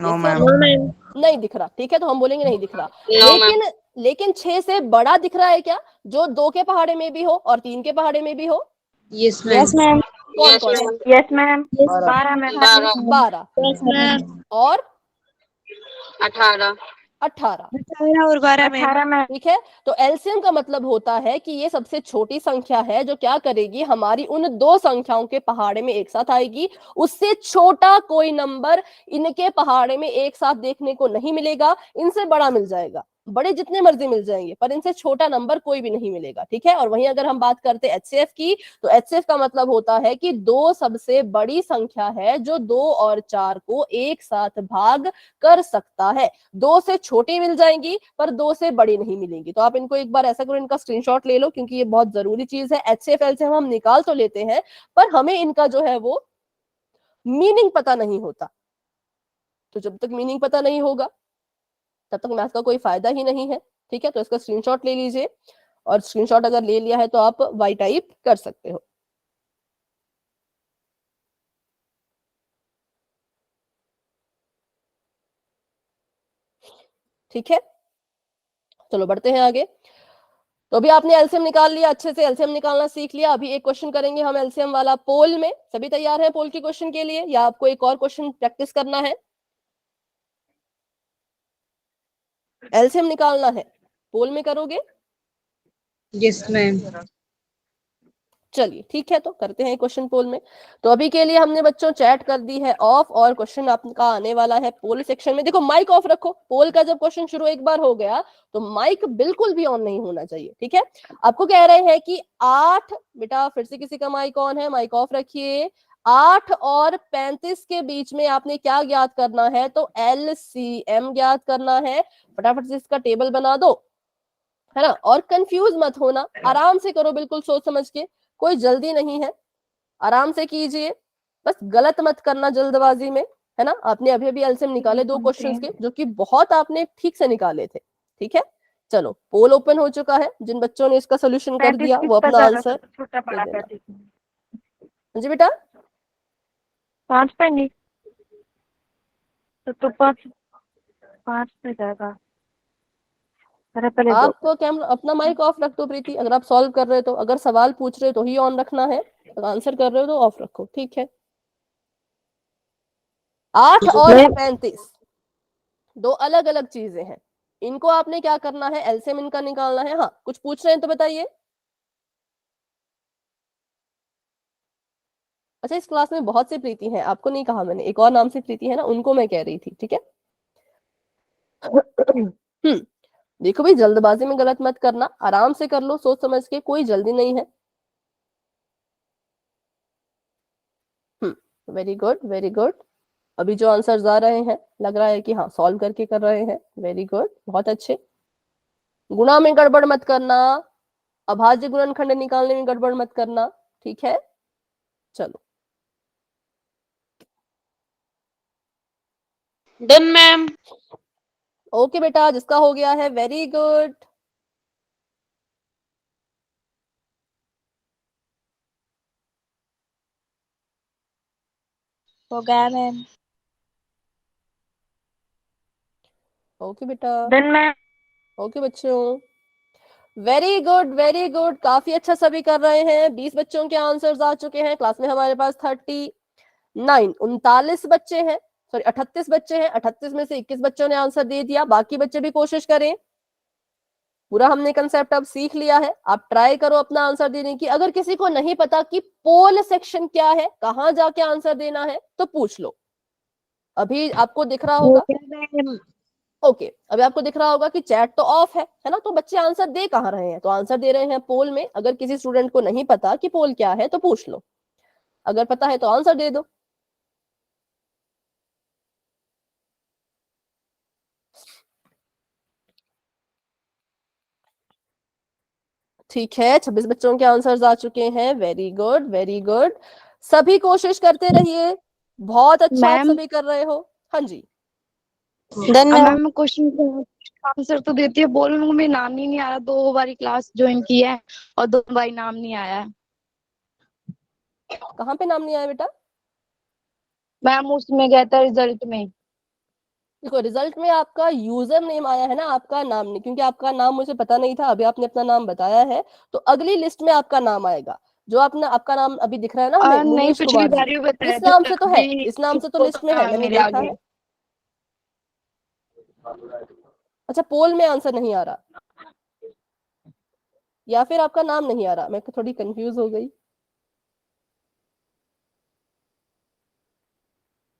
no Yes ma'am or no? Ma'am नहीं दिख रहा। ठीक है, तो हम बोलेंगे नहीं दिख रहा। नो मैम लेकिन 6 से बड़ा दिख रहा है क्या, जो 2 के पहाड़े में भी हो और 3 के पहाड़े में भी हो? यस यस मैम मैम कौन कौन है? Yes ma'am, yes 12 ma'am, 12 yes ma'am और 18 18। 18 और 12 मैम 18 मैम। ठीक है, तो एलसीएम का मतलब होता है कि ये सबसे छोटी संख्या है जो क्या करेगी, हमारी उन 2 संख्याओं के पहाड़े में एक साथ आएगी। उससे छोटा कोई नंबर इनके पहाड़े में एक साथ देखने को नहीं मिलेगा। इनसे बड़ा मिल जाएगा, बड़े जितने मर्जी मिल जाएंगे, पर इनसे छोटा नंबर कोई भी नहीं मिलेगा। ठीक है, और वहीं अगर हम बात करते हैं एचसीएफ की, तो एचसीएफ का मतलब होता है कि 2 सबसे बड़ी संख्या है जो 2 और 4 को एक साथ भाग कर सकता है। 2 से छोटी मिल जाएंगी पर 2 से बड़ी नहीं मिलेंगी। तो आप इनको एक बार ऐसा करो, इनका स्क्रीनशॉट ले लो, क्योंकि ये बहुत जरूरी चीज है। एचसीएफ एलसीएम हम निकाल तो लेते हैं, पर हमें इनका जो है वो मीनिंग पता नहीं होता। तो जब तक मीनिंग पता नहीं होगा तब तक मैथ का कोई फायदा ही नहीं है। ठीक है, तो इसका स्क्रीनशॉट ले लीजिए, और स्क्रीनशॉट अगर ले लिया है तो आप वाई टाइप कर सकते हो। ठीक है, चलो बढ़ते हैं आगे। तो अभी आपने एलसीएम निकाल लिया, अच्छे से एलसीएम निकालना सीख लिया। अभी एक क्वेश्चन करेंगे हम एलसीएम वाला पोल में। सभी तैयार हैं पोल के क्वेश्चन के लिए, या आपको एक और क्वेश्चन प्रैक्टिस करना है? एलसीएम निकालना है, पोल में करोगे? यस मैम चलिए ठीक है, तो करते हैं क्वेश्चन पोल में। तो अभी के लिए हमने बच्चों चैट कर दी है ऑफ, और क्वेश्चन आपका आने वाला है पोल सेक्शन में। देखो माइक ऑफ रखो, पोल का जब क्वेश्चन शुरू एक बार हो गया तो माइक बिल्कुल भी ऑन नहीं होना चाहिए। ठीक है, आपको कह रहे हैं कि 8, बेटा फिर से किसी का माइक ऑन है, माइक ऑफ रखिए। 8 और 35 के बीच में आपने क्या ज्ञात करना है, तो एलसीएम ज्ञात करना है। फटाफट से इसका टेबल बना दो, है ना, और कंफ्यूज मत होना, आराम से करो, बिल्कुल सोच समझ के, कोई जल्दी नहीं है, आराम से कीजिए, बस गलत मत करना जल्दबाजी में, है ना। आपने अभी अभी एलसीएम निकाले 2 क्वेश्चंस के, जो कि बहुत आपने ठीक से निकाले थे। ठीक है, चलो पोल ओपन हो चुका है, जिन बच्चों ने इसका सोल्यूशन कर 35 दिया वो किसका अपना ज्यादा आंसर छोटा दे पड़ा? देना। 35 जी बेटा, 5 पे नहीं तो 5 पे जाएगा। अरे पहले 2 आप कैमरा अपना माइक ऑफ रख दो प्रीति, अगर आप सॉल्व कर रहे हो तो, अगर सवाल पूछ रहे हो तो ही ऑन रखना है, अगर आंसर कर रहे हो तो ऑफ रखो। ठीक है, 8 और 35 दो अलग अलग चीजें हैं, इनको आपने क्या करना है, एलसीएम इनका निकालना है। हाँ कुछ पूछ रहे हैं तो बताइए। अच्छा इस क्लास में बहुत से प्रीति हैं, आपको नहीं कहा मैंने, एक और नाम से प्रीति है ना, उनको मैं कह रही थी। ठीक है देखो भाई जल्दबाजी में गलत मत करना, आराम से कर लो, सोच समझ के, कोई जल्दी नहीं है। Very good very good. अभी जो आंसर्स आ रहे हैं लग रहा है कि हाँ सॉल्व करके कर रहे हैं, वेरी गुड, बहुत अच्छे। गुणा में गड़बड़ मत करना, अभाज्य गुणनखंड निकालने में गड़बड़ मत करना, ठीक है। चलो डन मैम। ओके बेटा, जिसका हो गया है वेरी गुड। हो गया मैम। ओके बेटा, डन मैम। ओके बच्चों, वेरी गुड वेरी गुड, काफी अच्छा सभी कर रहे हैं। 20 बच्चों के आंसर्स आ चुके हैं। क्लास में हमारे पास 39 बच्चे हैं, सॉरी 38 बच्चे हैं। 38 में से 21 बच्चों ने आंसर दे दिया, बाकी बच्चे भी कोशिश करें। पूरा हमने कंसेप्ट अब सीख लिया है। आप ट्राई करो अपना आंसर देने की। अगर किसी को नहीं पता कि पोल सेक्शन क्या है, कहां जाके आंसर देना है, तो पूछ लो। अभी आपको दिख रहा हो होगा, गया मैम। ओके अभी आपको दिख रहा होगा कि चैट तो ऑफ है ना, तो बच्चे आंसर दे कहाँ रहे हैं, तो आंसर दे रहे हैं पोल में। अगर किसी स्टूडेंट को नहीं पता कि पोल क्या है तो पूछ लो, अगर पता है तो आंसर दे दो। ठीक है, 26 बच्चों के आंसर्स आ चुके हैं। वेरी गुड वेरी गुड, सभी कोशिश करते रहिए, बहुत अच्छा आप मैम सभी कर रहे हो। हाँ जी, डन मैम। मैम क्वेश्चन का आंसर तो देती है, बोल में मेरा नाम ही नहीं आ रहा। 2 बारी क्लास ज्वाइन की है और 2 बारी नाम नहीं आया है। कहाँ पे नाम नहीं आया बेटा? मैम उसमें गया था रिजल्ट में। देखो रिजल्ट में आपका यूजर नेम आया है ना, आपका नाम नहीं, क्योंकि आपका नाम मुझे पता नहीं था, अभी आपने अपना नाम बताया है, तो अगली लिस्ट में आपका नाम आएगा। जो अपना आपका नाम अभी दिख रहा है ना हमें, नहीं, मुनीश पिछली कुमार जी, बार भी बताया इस था नाम से तो है, तभी इस नाम से तो किसको लिस्ट में तो है, नाम मैंने मेरे देखा आगे। है। अच्छा, पोल में आंसर नहीं आ रहा, या फिर आपका नाम नहीं आ रहा? मैं थोड़ी कंफ्यूज हो गई।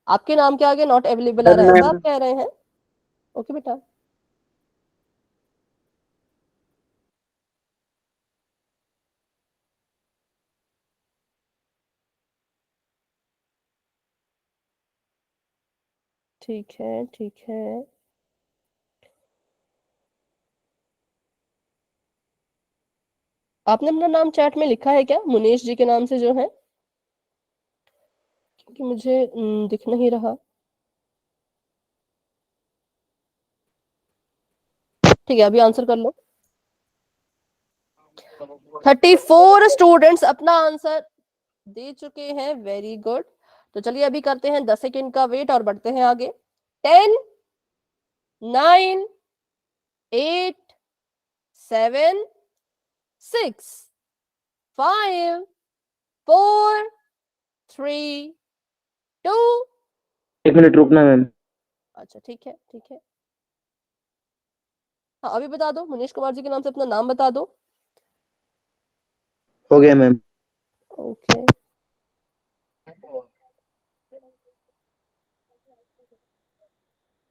आपके नाम के आगे नॉट अवेलेबल आ रहा है, ऐसा आप कह रहे हैं? ओके बेटा, ठीक है ठीक है। आपने अपना नाम चैट में लिखा है क्या, मुनीश जी के नाम से जो है? क्योंकि मुझे दिख नहीं रहा। ठीक है, अभी आंसर कर लो। 34 स्टूडेंट्स अपना आंसर दे चुके हैं, वेरी गुड। तो चलिए अभी करते हैं 10 सेकेंड का वेट और बढ़ते हैं आगे। 10, 9, 8, 7, 6, 5, 4, 3, 2। 1 मिनट रुकना मैम। अच्छा ठीक है ठीक है। हाँ अभी बता दो, मुनीश कुमार जी के नाम से अपना नाम बता दो। हो गया मैम। ओके,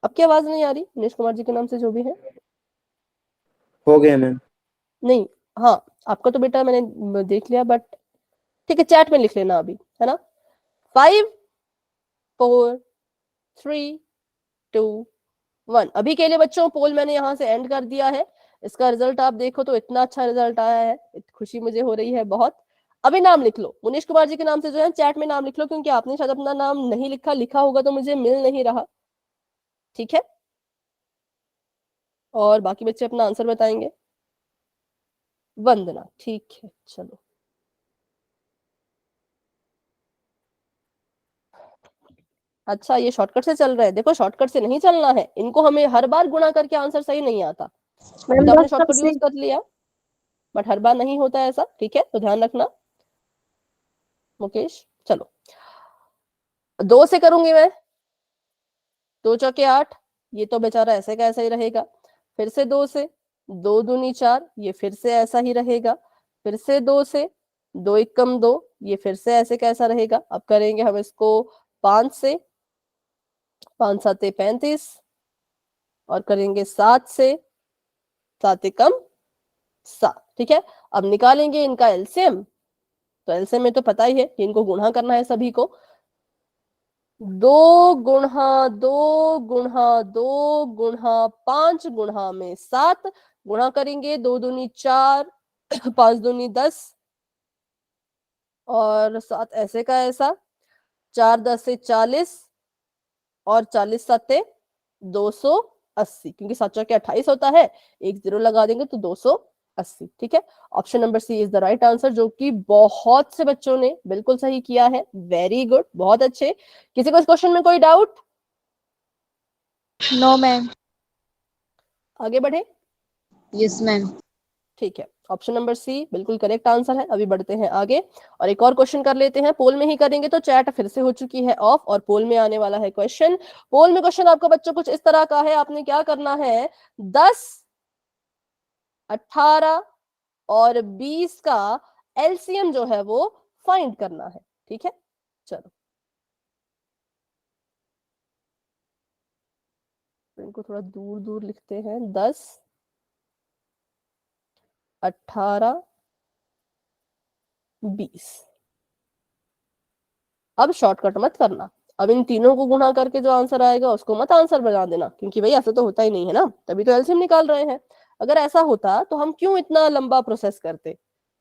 आपकी आवाज नहीं आ रही, मुनीश कुमार जी के नाम से जो भी है। हो गया मैम। नहीं, हाँ आपका तो बेटा मैंने देख लिया, बट ठीक है चैट में लिख लेना अभी, है ना। 5, 4, 3, 2, 1। अभी के लिए बच्चों पोल मैंने यहाँ से एंड कर दिया है। इसका रिजल्ट आप देखो तो इतना अच्छा रिजल्ट आया है, खुशी मुझे हो रही है बहुत। अभी नाम लिख लो, मुनीश कुमार जी के नाम से जो है चैट में नाम लिख लो, क्योंकि आपने शायद अपना नाम नहीं लिखा, लिखा होगा तो मुझे मिल नहीं रहा, ठीक है। और बाकी बच्चे अपना आंसर बताएंगे। वंदना, ठीक है चलो। अच्छा ये शॉर्टकट से चल रहा है, देखो शॉर्टकट से नहीं चलना है, इनको हमें हर बार गुणा करके आंसर सही नहीं आता। अभी तो आपने शॉर्टकट यूज कर लिया, बट हर बार नहीं होता ऐसा, ठीक है, तो ध्यान रखना। मुकेश चलो, 2 से करूंगी मैं। 2 चौके 8, ये तो बेचारा ऐसे का ऐसा ही रहेगा। फिर से 2 से, 2 दूनी 4, ये फिर से ऐसा ही रहेगा। फिर से 2 से, 2 एकम 2, ये फिर से ऐसे कैसा रहेगा। अब करेंगे हम इसको 5 से, 5 7 35, और करेंगे 7 से, 7 एकम 7, ठीक है। अब निकालेंगे इनका एलसीएम, तो एलसीएम में तो पता ही है कि इनको गुणा करना है सभी को। 2 गुणा 2 गुणा 2 गुणा 5 गुणा में 7, गुणा करेंगे 2 दूनी 4, 5 दूनी 10 और 7 ऐसे का ऐसा, 4 10 से 40 और 40 सत्ते 280, क्योंकि 7 चौके 28 होता है, एक जीरो लगा देंगे तो 280। ठीक है, option number C is the right answer, जो कि बहुत से बच्चों ने बिल्कुल सही किया है। वेरी गुड, बहुत अच्छे। किसी को इस क्वेश्चन में कोई डाउट? No ma'am. आगे बढ़े? Yes ma'am. ठीक है, ऑप्शन नंबर सी बिल्कुल करेक्ट आंसर है। अभी बढ़ते हैं आगे और एक और क्वेश्चन कर लेते हैं। पोल में ही करेंगे तो चैट फिर से हो चुकी है ऑफ और पोल में आने वाला है क्वेश्चन। पोल में क्वेश्चन आपका बच्चों कुछ इस तरह का है, आपने क्या करना है, 10, 18 और 20 का एलसीएम जो है वो फाइंड करना है। ठीक है, चलो इनको थोड़ा दूर दूर लिखते हैं। 10, 18, 20। अब शॉर्टकट मत करना, अब इन तीनों को गुणा करके जो आंसर आएगा उसको मत आंसर बना देना, क्योंकि भाई ऐसा तो होता ही नहीं है ना, तभी तो एलसीएम निकाल रहे हैं। अगर ऐसा होता तो हम क्यों इतना लंबा प्रोसेस करते?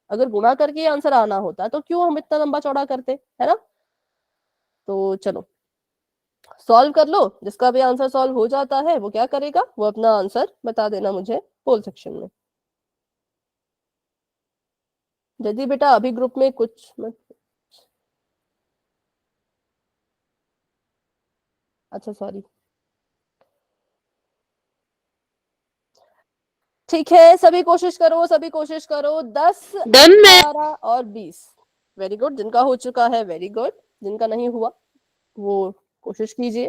अगर गुणा करके आंसर आना होता तो क्यों हम इतना लंबा चौड़ा करते, है ना? तो चलो सॉल्व कर लो। जिसका भी आंसर सॉल्व हो जाता है वो क्या करेगा, वो अपना आंसर बता देना मुझे पोल सेक्शन में। यदि बेटा अभी ग्रुप में कुछ अच्छा सॉरी, ठीक है, सभी कोशिश करो, सभी कोशिश करो। 10, 18 और 20। वेरी गुड, जिनका हो चुका है वेरी गुड, जिनका नहीं हुआ वो कोशिश कीजिए।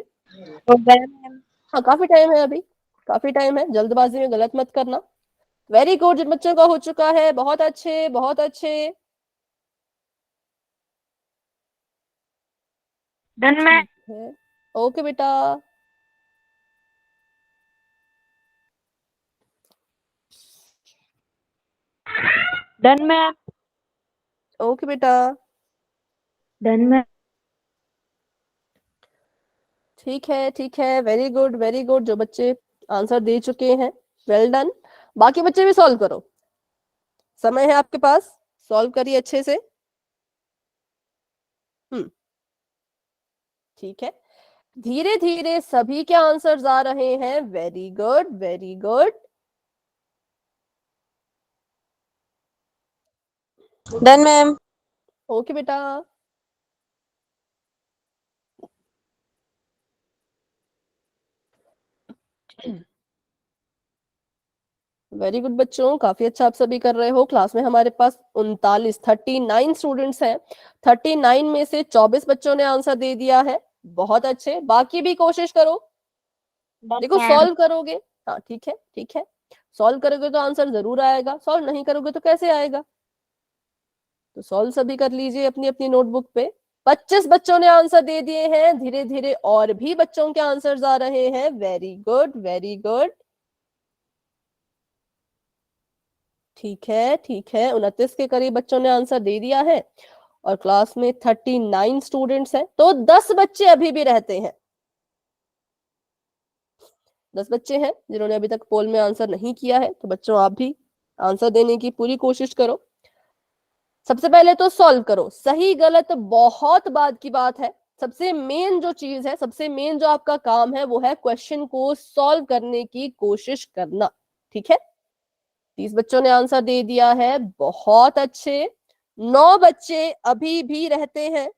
हाँ काफी टाइम है अभी, काफी टाइम है, जल्दबाजी में गलत मत करना। वेरी गुड, जिन बच्चों का हो चुका है बहुत अच्छे, बहुत अच्छे। Done ma'am. ठीक है, ओके बेटा। Done ma'am. ओके बेटा। Done ma'am. ठीक है, ठीक है, वेरी गुड, वेरी गुड। जो बच्चे आंसर दे चुके हैं वेल डन। बाकी बच्चे भी सॉल्व करो, समय है आपके पास, सॉल्व करिए अच्छे से। ठीक है, धीरे धीरे सभी के आंसर्स आ रहे हैं। Very good, very good. Done ma'am. Okay बेटा। वेरी गुड बच्चों, काफी अच्छा आप सभी कर रहे हो। क्लास में हमारे पास 39 स्टूडेंट्स हैं। 39 में से 24 बच्चों ने आंसर दे दिया है, बहुत अच्छे। बाकी भी कोशिश करो, देखो सॉल्व करोगे, हाँ ठीक है, ठीक है, सॉल्व करोगे तो आंसर जरूर आएगा, सॉल्व नहीं करोगे तो कैसे आएगा? तो सॉल्व सभी कर लीजिए अपनी अपनी नोटबुक पे। 25 बच्चों ने आंसर दे दिए हैं, धीरे धीरे और भी बच्चों के आंसर्स आ रहे हैं। Very good, very good. ठीक है, ठीक है, 29 के करीब बच्चों ने आंसर दे दिया है और क्लास में 39 स्टूडेंट्स हैं, तो 10 बच्चे अभी भी रहते हैं। 10 बच्चे हैं जिन्होंने अभी तक पोल में आंसर नहीं किया है, तो बच्चों आप भी आंसर देने की पूरी कोशिश करो। सबसे पहले तो सॉल्व करो, सही गलत बहुत बाद की बात है। सबसे मेन जो चीज है, सबसे मेन जो आपका काम है वो है क्वेश्चन को सॉल्व करने की कोशिश करना। ठीक है, 30 बच्चों ने आंसर दे दिया है, बहुत अच्छे। 9 बच्चे अभी भी रहते हैं।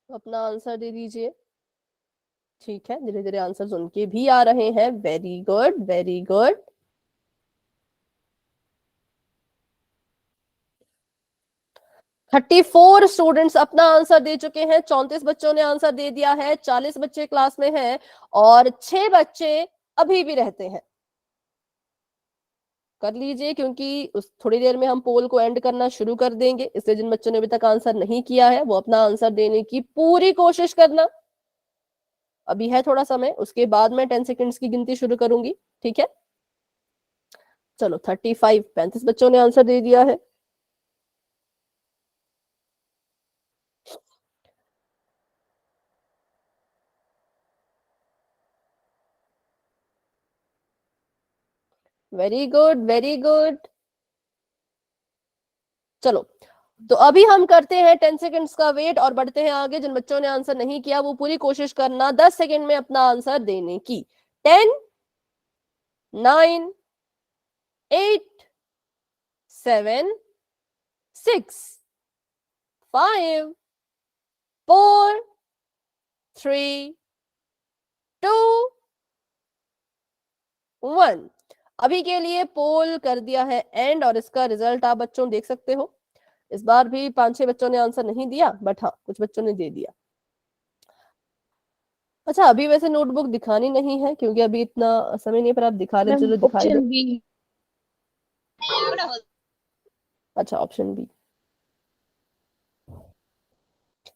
अपना आंसर दे दीजिए। ठीक है, धीरे धीरे आंसर उनके भी आ रहे हैं। Very good, very good. 34 students अपना आंसर दे चुके हैं। 34 बच्चों ने आंसर दे दिया है। 40 बच्चे क्लास में हैं और 6 बच्चे अभी भी रहते हैं। कर लीजिए, क्योंकि उस थोड़ी देर में हम पोल को एंड करना शुरू कर देंगे, इसलिए जिन बच्चों ने अभी तक आंसर नहीं किया है वो अपना आंसर देने की पूरी कोशिश करना। अभी है थोड़ा समय, उसके बाद मैं 10 सेकेंड्स की गिनती शुरू करूंगी। ठीक है, चलो 35 बच्चों ने आंसर दे दिया है। Very good, very good. चलो, तो अभी हम करते हैं 10 सेकंड्स का वेट और बढ़ते हैं आगे। जिन बच्चों ने आंसर नहीं किया वो पूरी कोशिश करना 10 सेकंड में अपना आंसर देने की। 10, 9, 8, 7, 6, 5, 4, 3, 2, 1। अभी के लिए पोल कर दिया है एंड और इसका रिजल्ट आप बच्चों देख सकते हो। इस बार भी 5-6 बच्चों ने आंसर नहीं दिया, बट हाँ कुछ बच्चों ने दे दिया। अच्छा, अभी वैसे नोटबुक दिखानी नहीं है क्योंकि अभी इतना समय नहीं, पर आप दिखा रहे, चलो दिखाई दो। Option B. अच्छा, ऑप्शन बी।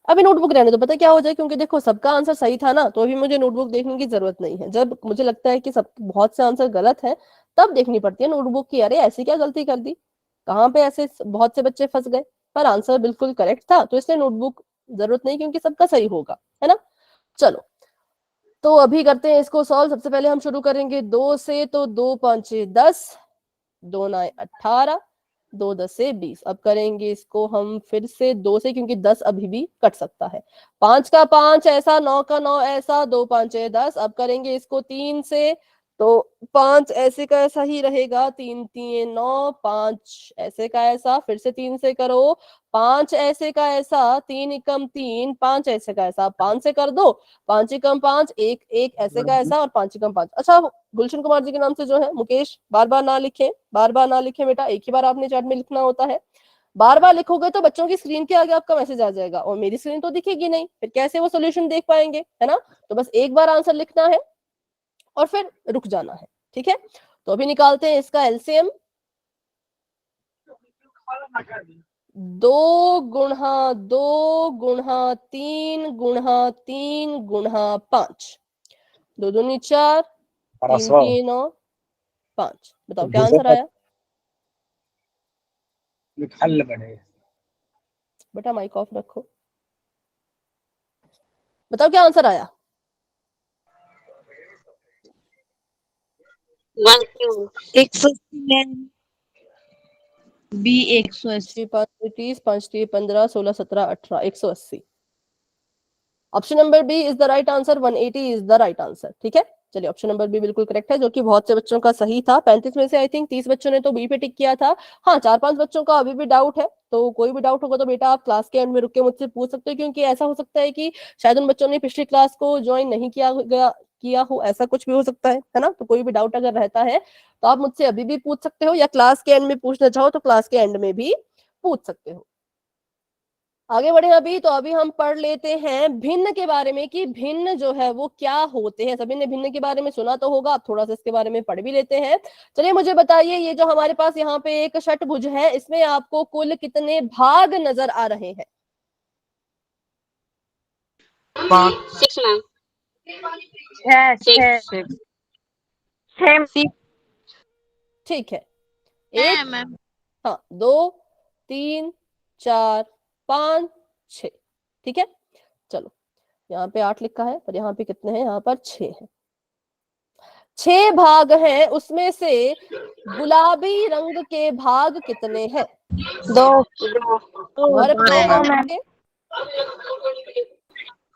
अभी नोटबुक रहने दो, पता क्या हो जाए, क्योंकि देखो सबका आंसर सही था ना, तो अभी मुझे नोटबुक देखने की जरूरत नहीं है। जब मुझे लगता है कि सब बहुत से आंसर गलत है तब देखनी पड़ती है नोटबुक की, अरे ऐसी क्या गलती कर दी, कहाँ पे ऐसे बहुत से बच्चे फंस गए। पर आंसर बिल्कुल करेक्ट था तो इसलिए नोटबुक जरूरत नहीं, क्योंकि सबका सही होगा, है ना। चलो, तो अभी करते हैं इसको सॉल्व। सबसे पहले हम शुरू करेंगे 2 से, तो 2 5 10, 2 9 18, 2 10 से 20। अब करेंगे इसको हम फिर से 2 से, क्योंकि 10 अभी भी कट सकता है। 5 का 5 ऐसा, 9 का 9 ऐसा, 2 5 10। अब करेंगे इसको 3 से, तो 5 ऐसे का ऐसा ही रहेगा, 3 3 9, 5 ऐसे का ऐसा, फिर से 3 से करो, 5 ऐसे का ऐसा, 3 एकम 3, 5 ऐसे का ऐसा, 5 से कर दो, 5 एकम 5, 1 1 ऐसे का ऐसा, और 5 एकम 5। अच्छा, गुलशन कुमार जी के नाम से जो है मुकेश, बार बार ना लिखें, बार बार ना लिखें बेटा, एक ही बार आपने चैट में लिखना होता है। बार बार लिखोगे तो बच्चों की स्क्रीन के आगे आपका मैसेज आ जाएगा और मेरी स्क्रीन तो दिखेगी नहीं, फिर कैसे वो सॉल्यूशन देख पाएंगे, है ना। तो बस एक बार आंसर लिखना है और फिर रुक जाना है, ठीक है। तो अभी निकालते हैं इसका एलसीएम। 2 गुणा 2 गुणा 3 गुणा 3 गुणा 5, 2 दूनी 4, 3 3 9 5। बताओ क्या आंसर आया। बेटा माइक ऑफ रखो, बताओ क्या आंसर आया। 180 B 180। 5 30 5 15 16 17 18, 180। Option number B is the right answer, 180 is the right answer, ठीक है। चलिए, ऑप्शन नंबर बी बिल्कुल करेक्ट है, जो कि बहुत से बच्चों का सही था। 35 में से आई थिंक 30 बच्चों ने तो बी पे टिक किया था। हाँ, 4-5 बच्चों का अभी भी डाउट है, तो कोई भी डाउट होगा तो बेटा आप क्लास के एंड में रुक के मुझसे पूछ सकते हो, क्योंकि ऐसा हो सकता है कि शायद उन बच्चों ने पिछली क्लास को ज्वाइन नहीं किया हो, ऐसा कुछ भी हो सकता है ना। तो कोई भी डाउट अगर रहता है तो आप मुझसे अभी भी पूछ सकते हो, या क्लास के एंड में पूछना चाहो तो क्लास के एंड में भी पूछ सकते हो। आगे बढ़े अभी, तो अभी हम पढ़ लेते हैं भिन्न के बारे में, कि भिन्न जो है वो क्या होते हैं। सभी ने भिन्न के बारे में सुना तो होगा, अब थोड़ा सा इसके बारे में पढ़ भी लेते हैं। चलिए मुझे बताइए, ये जो हमारे पास यहाँ पे एक षटभुज है, इसमें आपको कुल कितने भाग नजर आ रहे हैं। 6 मैम। 6 ठीक है, 1, हाँ 2 3 4 5 6, ठीक है। चलो, यहाँ पे 8 लिखा है, पर यहाँ पे कितने हैं, यहाँ पर 6 है। 6 भाग हैं, उसमें से गुलाबी रंग के भाग कितने हैं। 2 और बताओ बच्चे।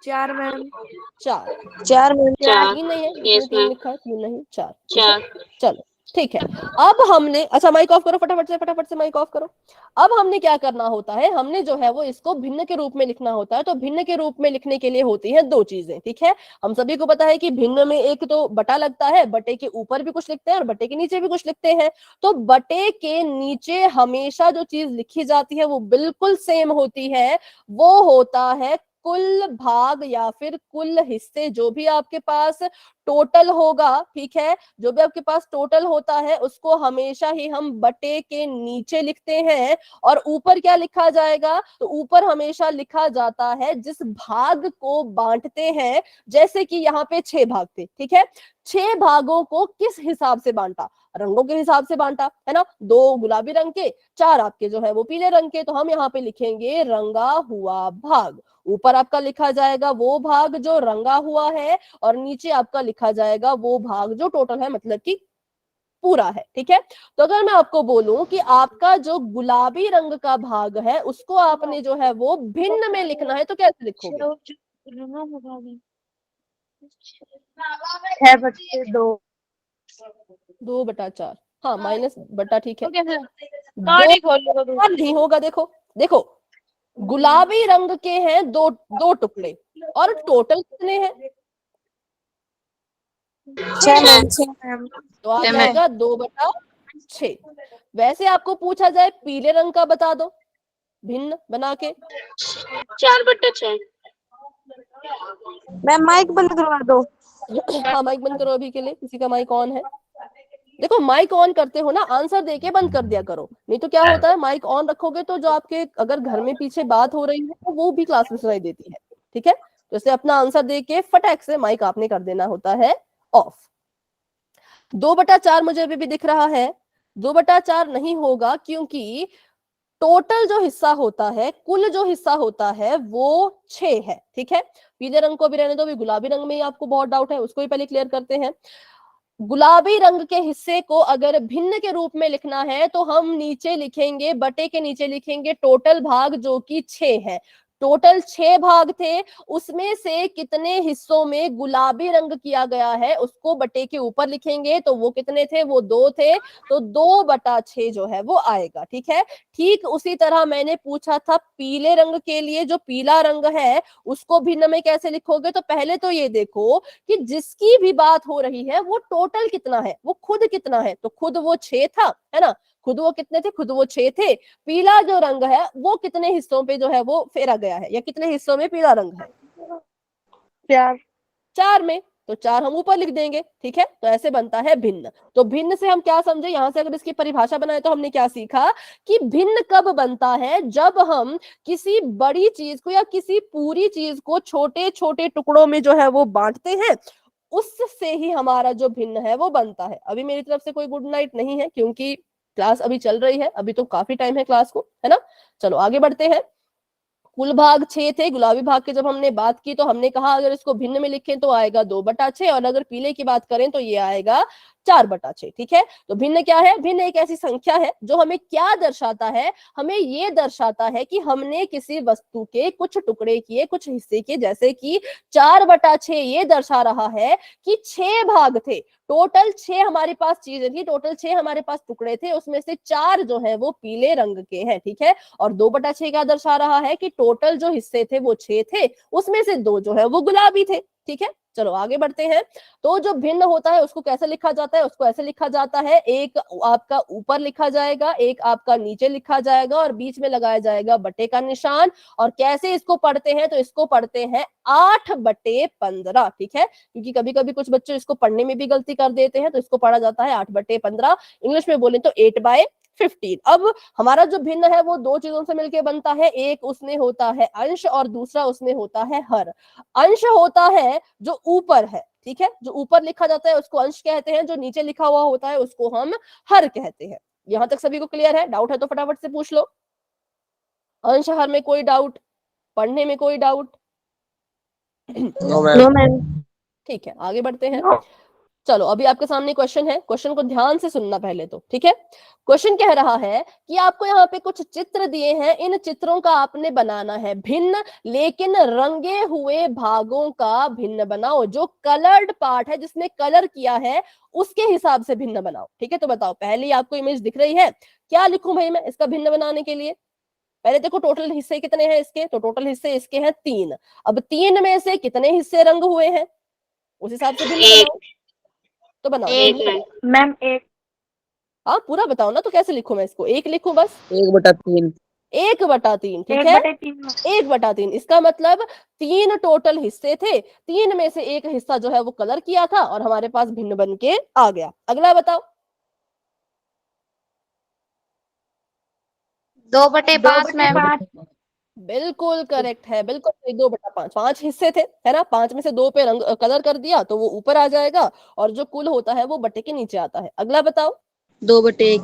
4 मैम। 4 4 मैम। 3 नहीं है, इसमें 3 लिखा है, 3 नहीं 4, ठीक है। चलो ठीक है, अब हमने, अच्छा माइक ऑफ करो फटाफट से माइक ऑफ करो। अब हमने क्या करना होता है, हमने जो है वो इसको भिन्न के रूप में लिखना होता है। तो भिन्न के रूप में लिखने के लिए होती है 2 चीजें, ठीक है। हम सभी को पता है कि भिन्न में एक तो बटा लगता है, बटे के ऊपर भी कुछ लिखते हैं और बटे के नीचे भी कुछ लिखते हैं। तो बटे के नीचे हमेशा जो चीज लिखी जाती है वो बिल्कुल सेम होती है, वो होता है कुल भाग या फिर कुल हिस्से। जो भी आपके पास टोटल होगा, ठीक है, जो भी आपके पास टोटल होता है उसको हमेशा ही हम बटे के नीचे लिखते हैं। और ऊपर क्या लिखा जाएगा, तो ऊपर हमेशा लिखा जाता है जिस भाग को बांटते हैं। जैसे कि यहाँ पे 6 भाग थे, ठीक है, 6 भागों को किस हिसाब से बांटा, रंगों के हिसाब से बांटा, है ना। 2 गुलाबी रंग के, 4 आपके जो है वो पीले रंग के, तो हम यहाँ पे लिखेंगे रंगा हुआ भाग। ऊपर आपका लिखा जाएगा वो भाग जो रंगा हुआ है, और नीचे आपका लिखा जाएगा वो भाग जो टोटल है, मतलब कि पूरा है, ठीक है। तो अगर मैं आपको बोलूं कि आपका जो गुलाबी रंग का भाग है उसको आपने जो है वो भिन्न में लिखना है, तो कैसे लिखोगे? 6/2। 2/4, हाँ माइनस बटा, ठीक है। ओके सर, दो कार्ड ही खोल लो तो। नहीं होगा, देखो देखो, गुलाबी रंग के हैं दो दो टुकड़े, और टोटल कितने हैं? 6 मैम। तो आ जाएगा 2/6। वैसे आपको पूछा जाए पीले रंग का बता दो भिन्न बना के। 4/6। मैम माइक बंद करवा दो। हाँ माइक बंद करो अभी के लिए, किसी का माइक ऑन है? देखो माइक ऑन करते हो ना, आंसर देके बंद कर दिया करो, नहीं तो क्या होता है माइक ऑन रखोगे तो जो आपके अगर घर में पीछे बात हो रही है तो वो भी क्लास में सुनाई देती है, ठीक है। तो इससे अपना आंसर देके फटाक से माइक आपने कर देना होता है ऑफ। 2/4 मुझे अभी भी दिख रहा है, 2/4 नहीं होगा, क्योंकि टोटल जो हिस्सा होता है, कुल जो हिस्सा होता है वो 6 है, ठीक है। पीले रंग को भी रहने दो, अभी गुलाबी रंग में ही आपको बहुत डाउट है, उसको ही पहले क्लियर करते हैं। गुलाबी रंग के हिस्से को अगर भिन्न के रूप में लिखना है तो हम नीचे लिखेंगे, बटे के नीचे लिखेंगे टोटल भाग, जो कि 6 है। टोटल 6 भाग थे, उसमें से कितने हिस्सों में गुलाबी रंग किया गया है उसको बटे के ऊपर लिखेंगे, तो वो कितने थे? वो 2 थे, तो 2/6 जो है वो आएगा, ठीक है। ठीक उसी तरह मैंने पूछा था पीले रंग के लिए, जो पीला रंग है उसको भिन्न में कैसे लिखोगे? तो पहले तो ये देखो कि जिसकी भी बात हो रही है वो टोटल कितना है, वो खुद कितना है, तो खुद वो 6 था, है ना। खुद वो कितने थे? खुद वो 6 थे। पीला जो रंग है वो कितने हिस्सों पे जो है वो फेरा गया है, या कितने हिस्सों में पीला रंग है? 4। 4 में, तो 4 हम ऊपर लिख देंगे, ठीक है। तो ऐसे बनता है भिन्न। तो भिन्न से हम क्या समझे, यहां से अगर इसकी परिभाषा बनाए तो हमने क्या सीखा कि भिन्न कब बनता है? जब हम किसी बड़ी चीज को या किसी पूरी चीज को छोटे छोटे टुकड़ों में जो है वो बांटते हैं, उससे ही हमारा जो भिन्न है वो बनता है। अभी मेरी तरफ से कोई गुड नाइट नहीं है, क्योंकि क्लास अभी चल रही है, अभी तो काफी टाइम है क्लास को, है ना। चलो आगे बढ़ते हैं। कुल भाग 6 थे, गुलाबी भाग की जब हमने बात की तो हमने कहा अगर इसको भिन्न में लिखें तो आएगा 2/6, और अगर पीले की बात करें तो ये आएगा 4/6, ठीक है। तो भिन्न क्या है? भिन्न एक ऐसी संख्या है जो हमें क्या दर्शाता है? हमें ये दर्शाता है कि हमने किसी वस्तु के कुछ टुकड़े किए, कुछ हिस्से किए, जैसे कि 4/6 ये दर्शा रहा है कि 6 भाग थे, टोटल 6 हमारे पास चीजें थी, टोटल 6 हमारे पास टुकड़े थे, उसमें से 4 जो है वो पीले रंग के हैं, ठीक है। और 2/6 क्या दर्शा रहा है कि टोटल जो हिस्से थे वो 6 थे, उसमें से 2 जो है वो गुलाबी थे, ठीक है। चलो आगे बढ़ते हैं। तो जो भिन्न होता है उसको कैसे लिखा जाता है? उसको ऐसे लिखा जाता है, एक आपका ऊपर लिखा जाएगा, एक आपका नीचे लिखा जाएगा, और बीच में लगाया जाएगा बटे का निशान। और कैसे इसको पढ़ते हैं? तो इसको पढ़ते हैं 8/15, ठीक है। क्योंकि कभी कभी कुछ बच्चे इसको पढ़ने में भी गलती कर देते हैं, तो इसको पढ़ा जाता है 8/15। इंग्लिश में बोले तो 8/15। अब हमारा जो भिन्न है वो दो चीजों से मिलकर बनता है, एक उसमें होता है अंश और दूसरा उसमें होता है हर। अंश होता है जो ऊपर है, ठीक है, जो ऊपर लिखा जाता है उसको अंश कहते हैं, जो नीचे लिखा हुआ होता है उसको हम हर कहते हैं। यहां तक सभी को क्लियर है? डाउट है तो फटाफट से पूछ लो। अंश हर में कोई डाउट? पढ़ने में कोई डाउट? No ma'am. ठीक है आगे बढ़ते हैं। चलो अभी आपके सामने क्वेश्चन है, क्वेश्चन को ध्यान से सुनना पहले तो, ठीक है। क्वेश्चन कह रहा है कि आपको यहाँ पे कुछ चित्र दिए हैं, इन चित्रों का आपने बनाना है भिन्न, लेकिन रंगे हुए भागों का भिन्न बनाओ। जो कलर्ड पार्ट है, जिसमें कलर किया है, उसके हिसाब से भिन्न बनाओ, ठीक है। तो बताओ, पहले आपको इमेज दिख रही है, क्या लिखूं भाई मैं इसका भिन्न बनाने के लिए? पहले देखो टोटल हिस्से कितने हैं इसके, तो टोटल हिस्से इसके हैं 3। अब 3 में से कितने हिस्से रंग हुए हैं, उस हिसाब से भिन्न बनाओ। तो बनाओ मैम 1। हाँ पूरा बताओ ना, तो कैसे लिखूं मैं इसको? 1 लिखूं बस? 1/3। 1/3, ठीक है। 1/3 इसका मतलब 3 टोटल हिस्से थे, 3 में से एक हिस्सा जो है वो कलर किया था और हमारे पास भिन्न बन के आ गया। अगला बताओ। 2/5 मैम। बिल्कुल करेक्ट है, बिल्कुल सही। 2/5, 5 हिस्से थे, है ना। 5 में से 2 पे रंग कलर कर दिया तो वो ऊपर आ जाएगा, और जो कुल होता है वो बटे के नीचे आता है। अगला बताओ। 2/1।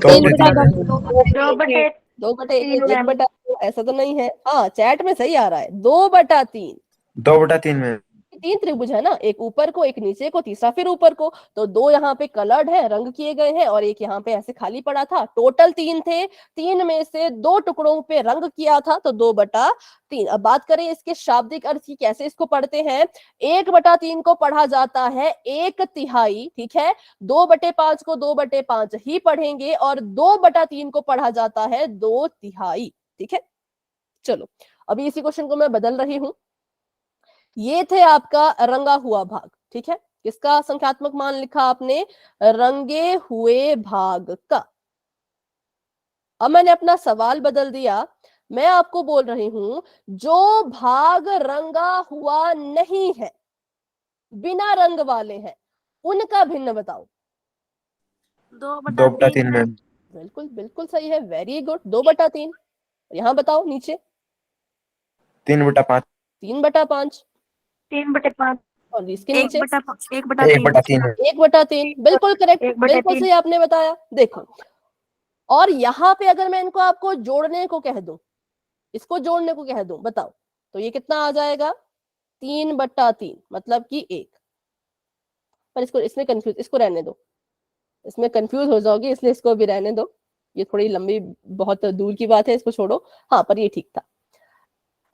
2/1, 1/2, ऐसा तो नहीं है। हाँ चैट में सही आ रहा है, 2/3। 2/3 में। तीन त्रिभुज है ना, एक ऊपर को, एक नीचे को, तीसरा फिर ऊपर को। तो दो यहाँ पे कलर्ड है, रंग किए गए हैं, और एक यहाँ पे ऐसे खाली पड़ा था। टोटल तीन थे, तीन में से दो टुकड़ों पे रंग किया था, तो 2/3। अब बात करें इसके शाब्दिक अर्थ की, कैसे इसको पढ़ते हैं। 1/3 को पढ़ा जाता है 1/3, ठीक है। 2/5 को 2/5 ही पढ़ेंगे, और 2/3 को पढ़ा जाता है 2/3, ठीक है। चलो अभी इसी क्वेश्चन को मैं बदल रही हूं। ये थे आपका रंगा हुआ भाग, ठीक है। किसका संख्यात्मक मान लिखा आपने, रंगे हुए भाग का। अब मैंने अपना सवाल बदल दिया, मैं आपको बोल रही हूं जो भाग रंगा हुआ नहीं है, बिना रंग वाले हैं, उनका भिन्न बताओ। 2/3 मैम। बिल्कुल बिल्कुल सही है, वेरी गुड, 2/3। यहाँ बताओ नीचे। 3/5। 3/5। 3/5। और इसके नीचे 1/3। 1/3, बिल्कुल करेक्ट, 1/3। बिल्कुल सही आपने बताया। देखो, और यहाँ पे अगर मैं इनको आपको जोड़ने को कह दूं, इसको जोड़ने को कह दूं, बताओ तो ये कितना आ जाएगा, 3/3, मतलब कि 1। पर इसको, इसमें कंफ्यूज, इसको रहने दो, इसमें कंफ्यूज हो जाओगी, इसलिए इसको भी रहने दो। ये थोड़ी लंबी, बहुत दूर की बात है, इसको छोड़ो। हाँ, पर ये ठीक था।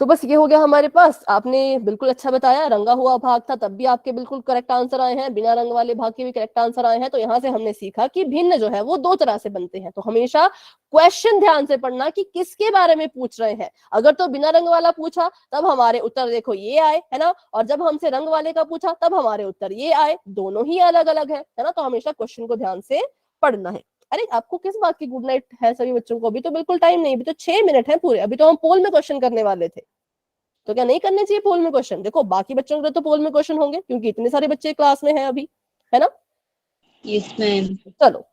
तो बस ये हो गया हमारे पास। आपने बिल्कुल अच्छा बताया, रंगा हुआ भाग था तब भी आपके बिल्कुल करेक्ट आंसर आए हैं, बिना रंग वाले भाग के भी करेक्ट आंसर आए हैं। तो यहाँ से हमने सीखा कि भिन्न जो है वो दो तरह से बनते हैं। तो हमेशा क्वेश्चन ध्यान से पढ़ना कि किसके बारे में पूछ रहे हैं। अगर तो बिना रंग वाला पूछा तब हमारे उत्तर देखो ये आए, है ना, और जब हमसे रंग वाले का पूछा तब हमारे उत्तर ये आए, दोनों ही अलग अलग है ना। तो हमेशा क्वेश्चन को ध्यान से पढ़ना है। अरे आपको किस बात की गुड नाइट है सभी बच्चों को, अभी तो बिल्कुल टाइम नहीं, अभी तो 6 मिनट है पूरे, अभी तो हम पोल में क्वेश्चन करने वाले थे। तो क्या नहीं करने चाहिए पोल में क्वेश्चन? देखो बाकी बच्चों के लिए तो पोल में क्वेश्चन होंगे, क्योंकि इतने सारे बच्चे क्लास में हैं अभी, है ना। Yes ma'am. चलो,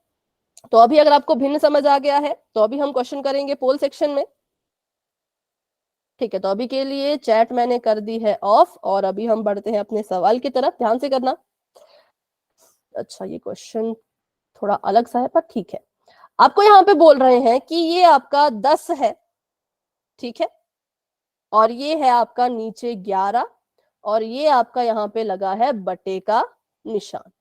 तो अभी अगर आपको भिन्न समझ आ गया है तो अभी हम क्वेश्चन करेंगे पोल सेक्शन में, ठीक है। तो अभी के लिए चैट मैंने कर दी है ऑफ, और अभी हम बढ़ते हैं अपने सवाल की तरफ, ध्यान से करना। अच्छा, ये क्वेश्चन थोड़ा अलग सा है पर ठीक है। आपको यहाँ पे बोल रहे हैं कि ये आपका 10 है, ठीक है, और ये है आपका नीचे 11, और ये आपका यहाँ पे लगा है बटे का निशान।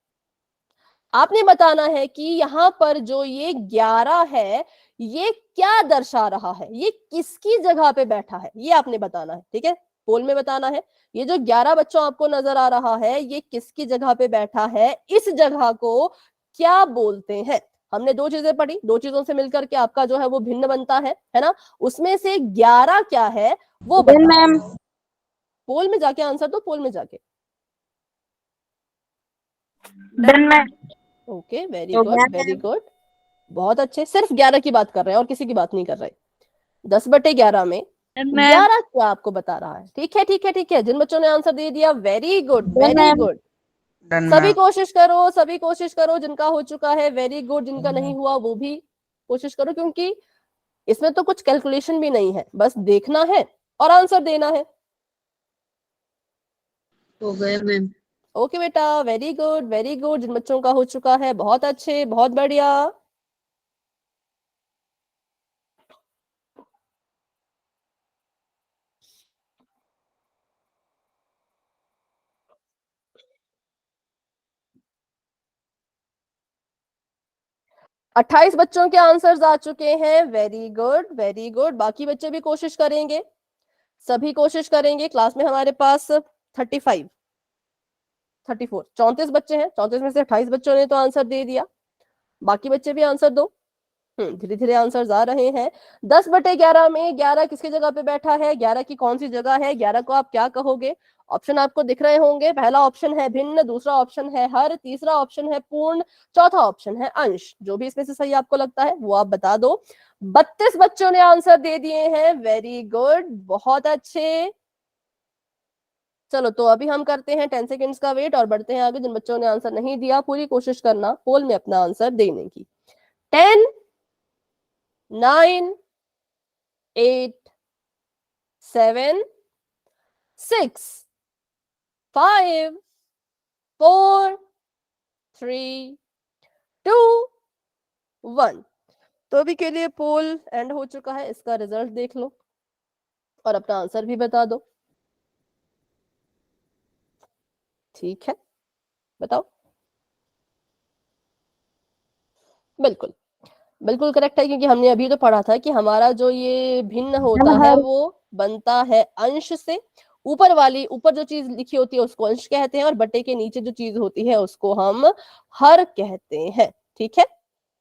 आपने बताना है कि यहाँ पर जो ये 11 है ये क्या दर्शा रहा है, ये किसकी जगह पे बैठा है, ये आपने बताना है, ठीक है। पोल में बताना है ये जो 11 बच्चों आपको नजर आ रहा है ये किसकी जगह पे बैठा है, इस जगह को क्या बोलते हैं। हमने दो चीजें पढ़ी, दो चीजों से मिलकर के आपका जो है वो भिन्न बनता है ना। उसमें से 11 क्या है वो डन बता। मैम। पोल में जाके आंसर दो, पोल में जाके। Done ma'am. ओके, वेरी हो गुड, गया वेरी मैम। गुड, बहुत अच्छे। सिर्फ 11 की बात कर रहे हैं और किसी की बात नहीं कर रहे। 10/11 में डन मैम। 11 क्या आपको बता रहा है, ठीक है ठीक है ठीक है। जिन बच्चों ने आंसर दे दिया very good, done very ma'am. Good. सभी कोशिश करो, सभी कोशिश करो, जिनका हो चुका है वेरी गुड, जिनका नहीं हुआ वो भी कोशिश करो, क्योंकि इसमें तो कुछ कैलकुलेशन भी नहीं है, बस देखना है और आंसर देना है। हो गया मैम। ओके बेटा, वेरी गुड वेरी गुड। जिन बच्चों का हो चुका है बहुत अच्छे, बहुत बढ़िया। अट्ठाईस बच्चों के आंसर्स आ चुके हैं, वेरी गुड वेरी गुड। बाकी बच्चे भी कोशिश करेंगे, सभी कोशिश करेंगे। क्लास में हमारे पास 34 34 बच्चे हैं, 34 में से 28 बच्चों ने तो आंसर दे दिया। बाकी बच्चे भी आंसर दो। धीरे धीरे आंसर्स आ रहे हैं। 10/11 में 11 किसकी जगह पे बैठा है, 11 की कौन सी जगह है, 11 को आप क्या कहोगे। ऑप्शन आपको दिख रहे होंगे, पहला ऑप्शन है भिन्न, दूसरा ऑप्शन है हर, तीसरा ऑप्शन है पूर्ण, चौथा ऑप्शन है अंश। जो भी इसमें से सही आपको लगता है वो आप बता दो। 32 बच्चों ने आंसर दे दिए हैं, वेरी गुड, बहुत अच्छे। चलो, तो अभी हम करते हैं 10 सेकेंड्स का वेट और बढ़ते हैं आगे। जिन बच्चों ने आंसर नहीं दिया पूरी कोशिश करना पोल में अपना आंसर देने की। 10 9 8 7 6 5 4 3 2 1। तो अभी के लिए पोल एंड हो चुका है, इसका रिजल्ट देख लो और अपना आंसर भी बता दो। ठीक है, बताओ। बिल्कुल, बिल्कुल करेक्ट है, क्योंकि हमने अभी तो पढ़ा था कि हमारा जो ये भिन्न होता है वो बनता है अंश से। ऊपर जो चीज लिखी होती है उसको अंश कहते हैं, और बटे के नीचे जो चीज होती है उसको हम हर कहते हैं। ठीक है,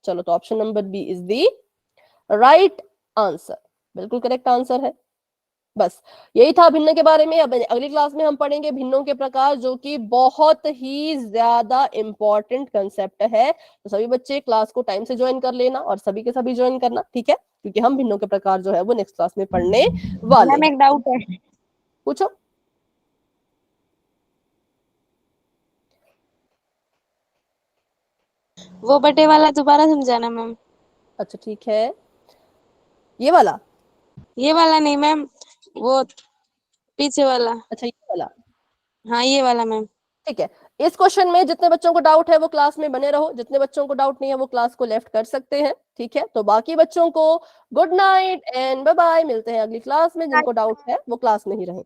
चलो, तो option number B is the right answer, बिल्कुल करेक्ट आंसर है। बस यही था भिन्न के बारे में। अब अगली क्लास में हम पढ़ेंगे भिन्नों के प्रकार, जो कि बहुत ही ज्यादा इंपॉर्टेंट कंसेप्ट है। तो सभी बच्चे क्लास को टाइम से ज्वाइन कर लेना, और सभी के सभी ज्वाइन करना, ठीक है, क्योंकि हम भिन्नों के प्रकार जो है वो नेक्स्ट क्लास में पढ़ने वाले मैम हैं। एक डाउट है, पूछो। वो बटे वाला दोबारा समझाना मैम। अच्छा ठीक है, ये वाला। ये वाला नहीं मैम, वो पीछे वाला। अच्छा, ये वाला। हाँ ये वाला मैम। ठीक है, इस क्वेश्चन में जितने बच्चों को डाउट है वो क्लास में बने रहो, जितने बच्चों को डाउट नहीं है वो क्लास को लेफ्ट कर सकते हैं। ठीक है, तो बाकी बच्चों को good night and bye bye, मिलते हैं अगली क्लास में। जिनको डाउट है वो क्लास में ही रहें।